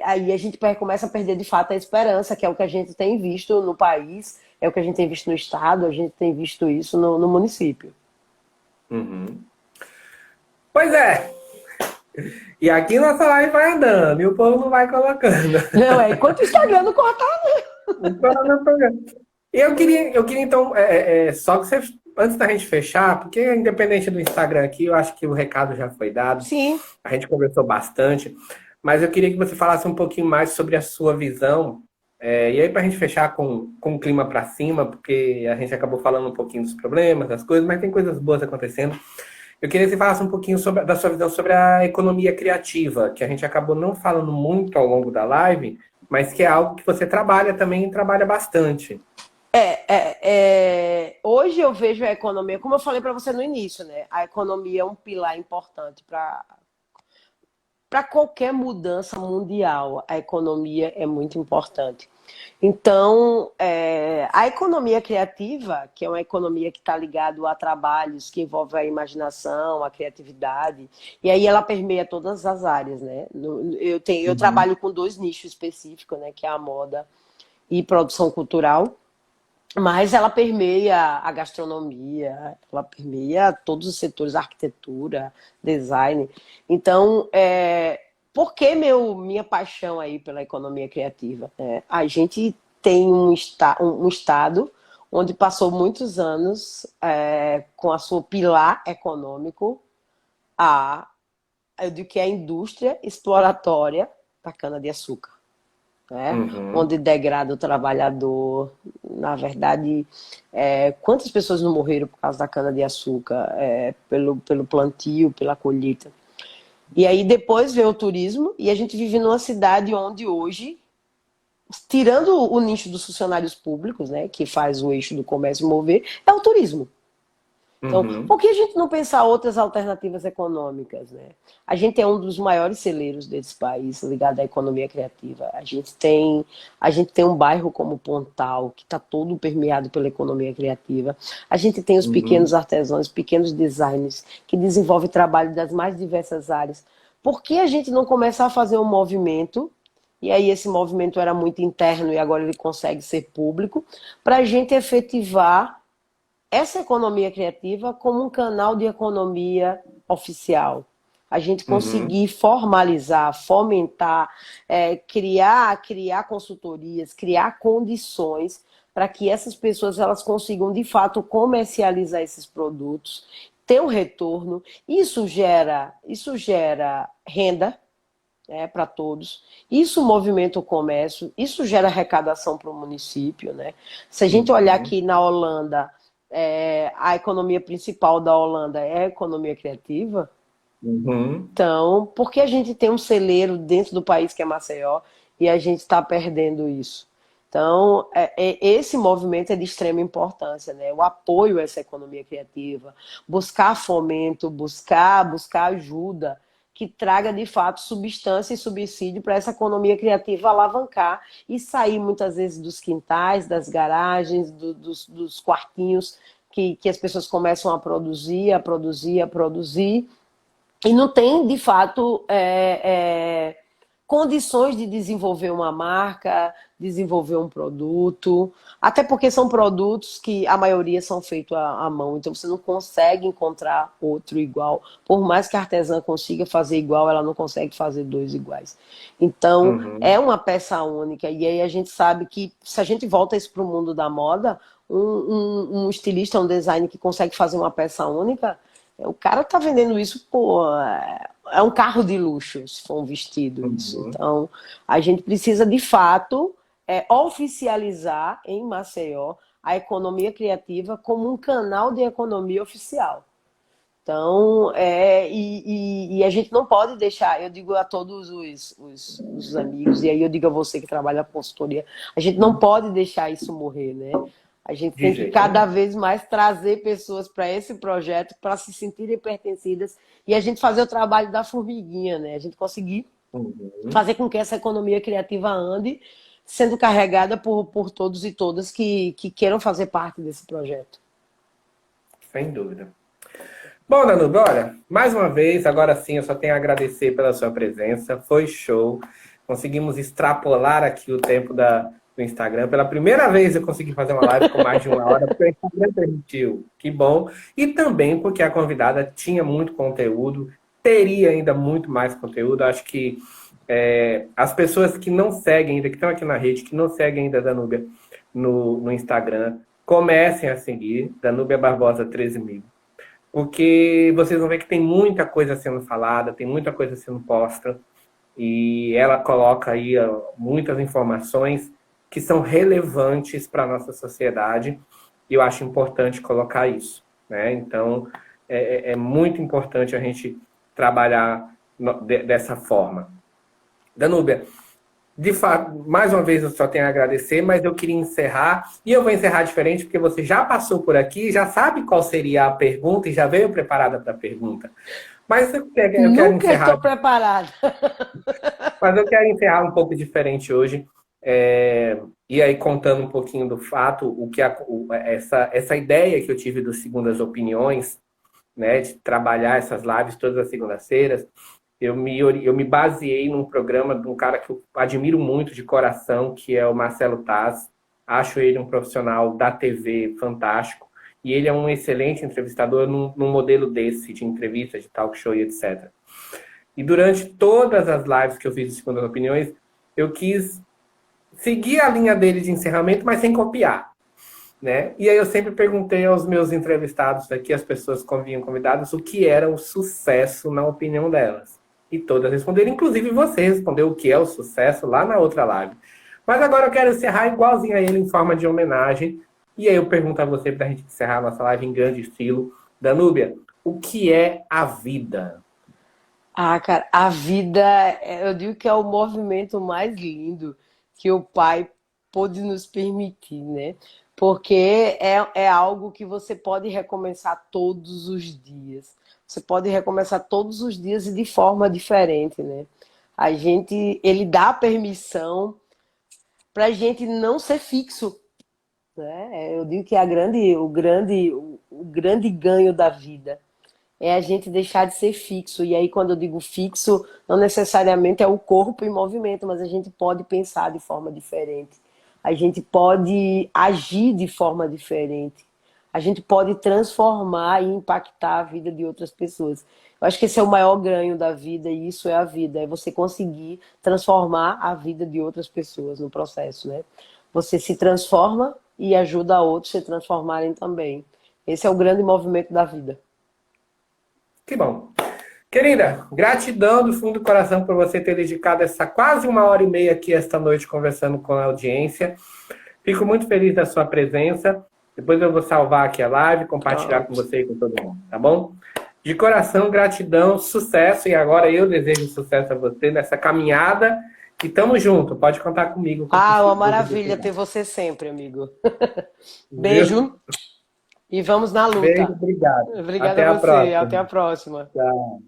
aí a gente começa a perder, de fato, a esperança, que é o que a gente tem visto no país, é o que a gente tem visto no estado, a gente tem visto isso no município. Pois é. E aqui nossa live vai andando e o povo não vai colocando. Não, enquanto o Instagram não cortar, Eu queria então, só que você antes da gente fechar, porque independente do Instagram aqui, eu acho que o recado já foi dado. Sim. A gente conversou bastante, mas eu queria que você falasse um pouquinho mais sobre a sua visão. E aí, para a gente fechar com o clima para cima, porque a gente acabou falando um pouquinho dos problemas, das coisas, mas tem coisas boas acontecendo. Eu queria que você falasse um pouquinho da sua visão sobre a economia criativa, que a gente acabou não falando muito ao longo da live, mas que é algo que você trabalha também e trabalha bastante. Hoje eu vejo a economia, como eu falei para você no início, né? A economia é um pilar importante para qualquer mudança mundial. A economia é muito importante. Então, a economia criativa, que é uma economia que está ligada a trabalhos que envolvem a imaginação, a criatividade, e aí ela permeia todas as áreas, né? Eu trabalho com 2 nichos específicos, né? Que é a moda e produção cultural. Mas ela permeia a gastronomia, ela permeia todos os setores, arquitetura, design. Então, por que minha paixão aí pela economia criativa? A gente tem um estado onde passou muitos anos com a sua pilar econômico, eu digo que é a indústria exploratória da cana-de-açúcar. Onde degrada o trabalhador. Na verdade, quantas pessoas não morreram por causa da cana-de-açúcar, pelo plantio, pela colheita. E aí depois veio o turismo, e a gente vive numa cidade onde hoje, tirando o nicho dos funcionários públicos, né, que faz o eixo do comércio mover, é o turismo. Então, por que a gente não pensar outras alternativas econômicas, né? A gente é um dos maiores celeiros desse país, ligado à economia criativa. A gente tem um bairro como Pontal, que está todo permeado pela economia criativa. A gente tem os pequenos artesãos, pequenos designers, que desenvolvem trabalho das mais diversas áreas. Por que a gente não começar a fazer um movimento, e aí esse movimento era muito interno e agora ele consegue ser público, para a gente efetivar essa economia criativa como um canal de economia oficial. A gente conseguir formalizar, fomentar, criar consultorias, criar condições para que essas pessoas elas consigam, de fato, comercializar esses produtos, ter um retorno. Isso gera renda, para todos. Isso movimenta o comércio, isso gera arrecadação para o município, né? Se a gente olhar aqui na Holanda, a economia principal da Holanda é a economia criativa. Então, por que a gente tem um celeiro dentro do país que é Maceió e a gente está perdendo isso? Então, esse movimento é de extrema importância, né? O apoio a essa economia criativa, buscar fomento, buscar ajuda que traga, de fato, substância e subsídio para essa economia criativa alavancar e sair, muitas vezes, dos quintais, das garagens, dos quartinhos que as pessoas começam a produzir, e não tem, de fato, condições de desenvolver uma marca, desenvolver um produto, até porque são produtos que a maioria são feitos à mão, então você não consegue encontrar outro igual. Por mais que a artesã consiga fazer igual, ela não consegue fazer 2 iguais. Então, é uma peça única, e aí a gente sabe que, se a gente volta isso para o mundo da moda, um estilista, um designer que consegue fazer uma peça única, o cara tá vendendo isso, é um carro de luxo, se for um vestido. Isso. Então, a gente precisa, de fato, oficializar em Maceió a economia criativa como um canal de economia oficial. Então, e a gente não pode deixar, eu digo a todos os amigos, e aí eu digo a você que trabalha com consultoria, a gente não pode deixar isso morrer, né? A gente tem que cada vez mais trazer pessoas para esse projeto para se sentirem pertencidas e a gente fazer o trabalho da formiguinha, né? A gente conseguir fazer com que essa economia criativa ande sendo carregada por todos e todas que queiram fazer parte desse projeto. Sem dúvida. Bom, Danube, olha, mais uma vez, agora sim, eu só tenho a agradecer pela sua presença. Foi show. Conseguimos extrapolar aqui o tempo do Instagram. Pela primeira vez eu consegui fazer uma live com mais de 1 hora, porque o Instagram permitiu. Que bom. E também porque a convidada tinha muito conteúdo, teria ainda muito mais conteúdo. Acho que as pessoas que não seguem ainda, que estão aqui na rede, que não seguem ainda a Danúbia no Instagram, comecem a seguir Danúbia Barbosa 13.000, porque vocês vão ver que tem muita coisa sendo falada, tem muita coisa sendo posta, e ela coloca aí muitas informações que são relevantes para a nossa sociedade, e eu acho importante colocar isso, né? Então, é muito importante a gente trabalhar dessa forma. Danúbia, de fato, mais uma vez eu só tenho a agradecer, mas eu queria encerrar, e eu vou encerrar diferente, porque você já passou por aqui, já sabe qual seria a pergunta e já veio preparada para a pergunta. Mas eu quero Nunca encerrar. estou preparada. Mas eu quero encerrar um pouco diferente hoje, e aí contando um pouquinho do fato, essa ideia que eu tive do Segundas Opiniões, né, de trabalhar essas lives todas as segundas-feiras. Eu me baseei num programa de um cara que eu admiro muito de coração, que é o Marcelo Taz. Acho ele um profissional da TV fantástico. E ele é um excelente entrevistador num modelo desse, de entrevista, de talk show e etc. E durante todas as lives que eu fiz de Segundas Opiniões, eu quis seguir a linha dele de encerramento, mas sem copiar, né? E aí eu sempre perguntei aos meus entrevistados aqui, as pessoas que vinham convidadas, o que era o sucesso na opinião delas. E todas responderam, inclusive você respondeu o que é o sucesso lá na outra live. Mas agora eu quero encerrar igualzinho a ele, em forma de homenagem. E aí eu pergunto a você, para a gente encerrar a nossa live em grande estilo. Danúbia, o que é a vida? Ah, cara, a vida, eu digo que é o movimento mais lindo que o Pai pôde nos permitir, né? Porque é algo que você pode recomeçar todos os dias. Você pode recomeçar todos os dias e de forma diferente, né? Ele dá permissão para a gente não ser fixo, né? Eu digo que o grande ganho da vida é a gente deixar de ser fixo. E aí, quando eu digo fixo, não necessariamente é o corpo em movimento, mas a gente pode pensar de forma diferente. A gente pode agir de forma diferente. A gente pode transformar e impactar a vida de outras pessoas. Eu acho que esse é o maior ganho da vida, e isso é a vida. É você conseguir transformar a vida de outras pessoas no processo, né? Você se transforma e ajuda a outros a se transformarem também. Esse é o grande movimento da vida. Que bom. Querida, gratidão do fundo do coração por você ter dedicado essa quase 1h30 aqui esta noite conversando com a audiência. Fico muito feliz da sua presença. Depois eu vou salvar aqui a live, compartilhar com você e com todo mundo, tá bom? De coração, gratidão, sucesso. E agora eu desejo sucesso a você nessa caminhada. E tamo junto, pode contar comigo. Uma maravilha ter você sempre, amigo. Beijo. E vamos na luta. Beijo, obrigado. Obrigada Até a você. próxima. Até a próxima. Tchau.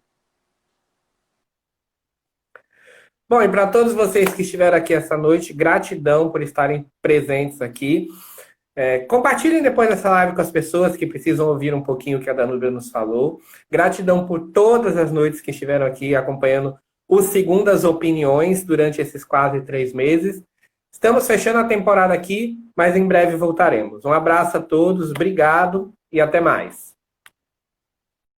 Bom, e para todos vocês que estiveram aqui essa noite, gratidão por estarem presentes aqui. Compartilhem depois dessa live com as pessoas que precisam ouvir um pouquinho o que a Danúbia nos falou. Gratidão por todas as noites que estiveram aqui acompanhando o Segundas Opiniões durante esses quase 3 meses. Estamos fechando a temporada aqui, mas em breve voltaremos. Um abraço a todos, obrigado e até mais.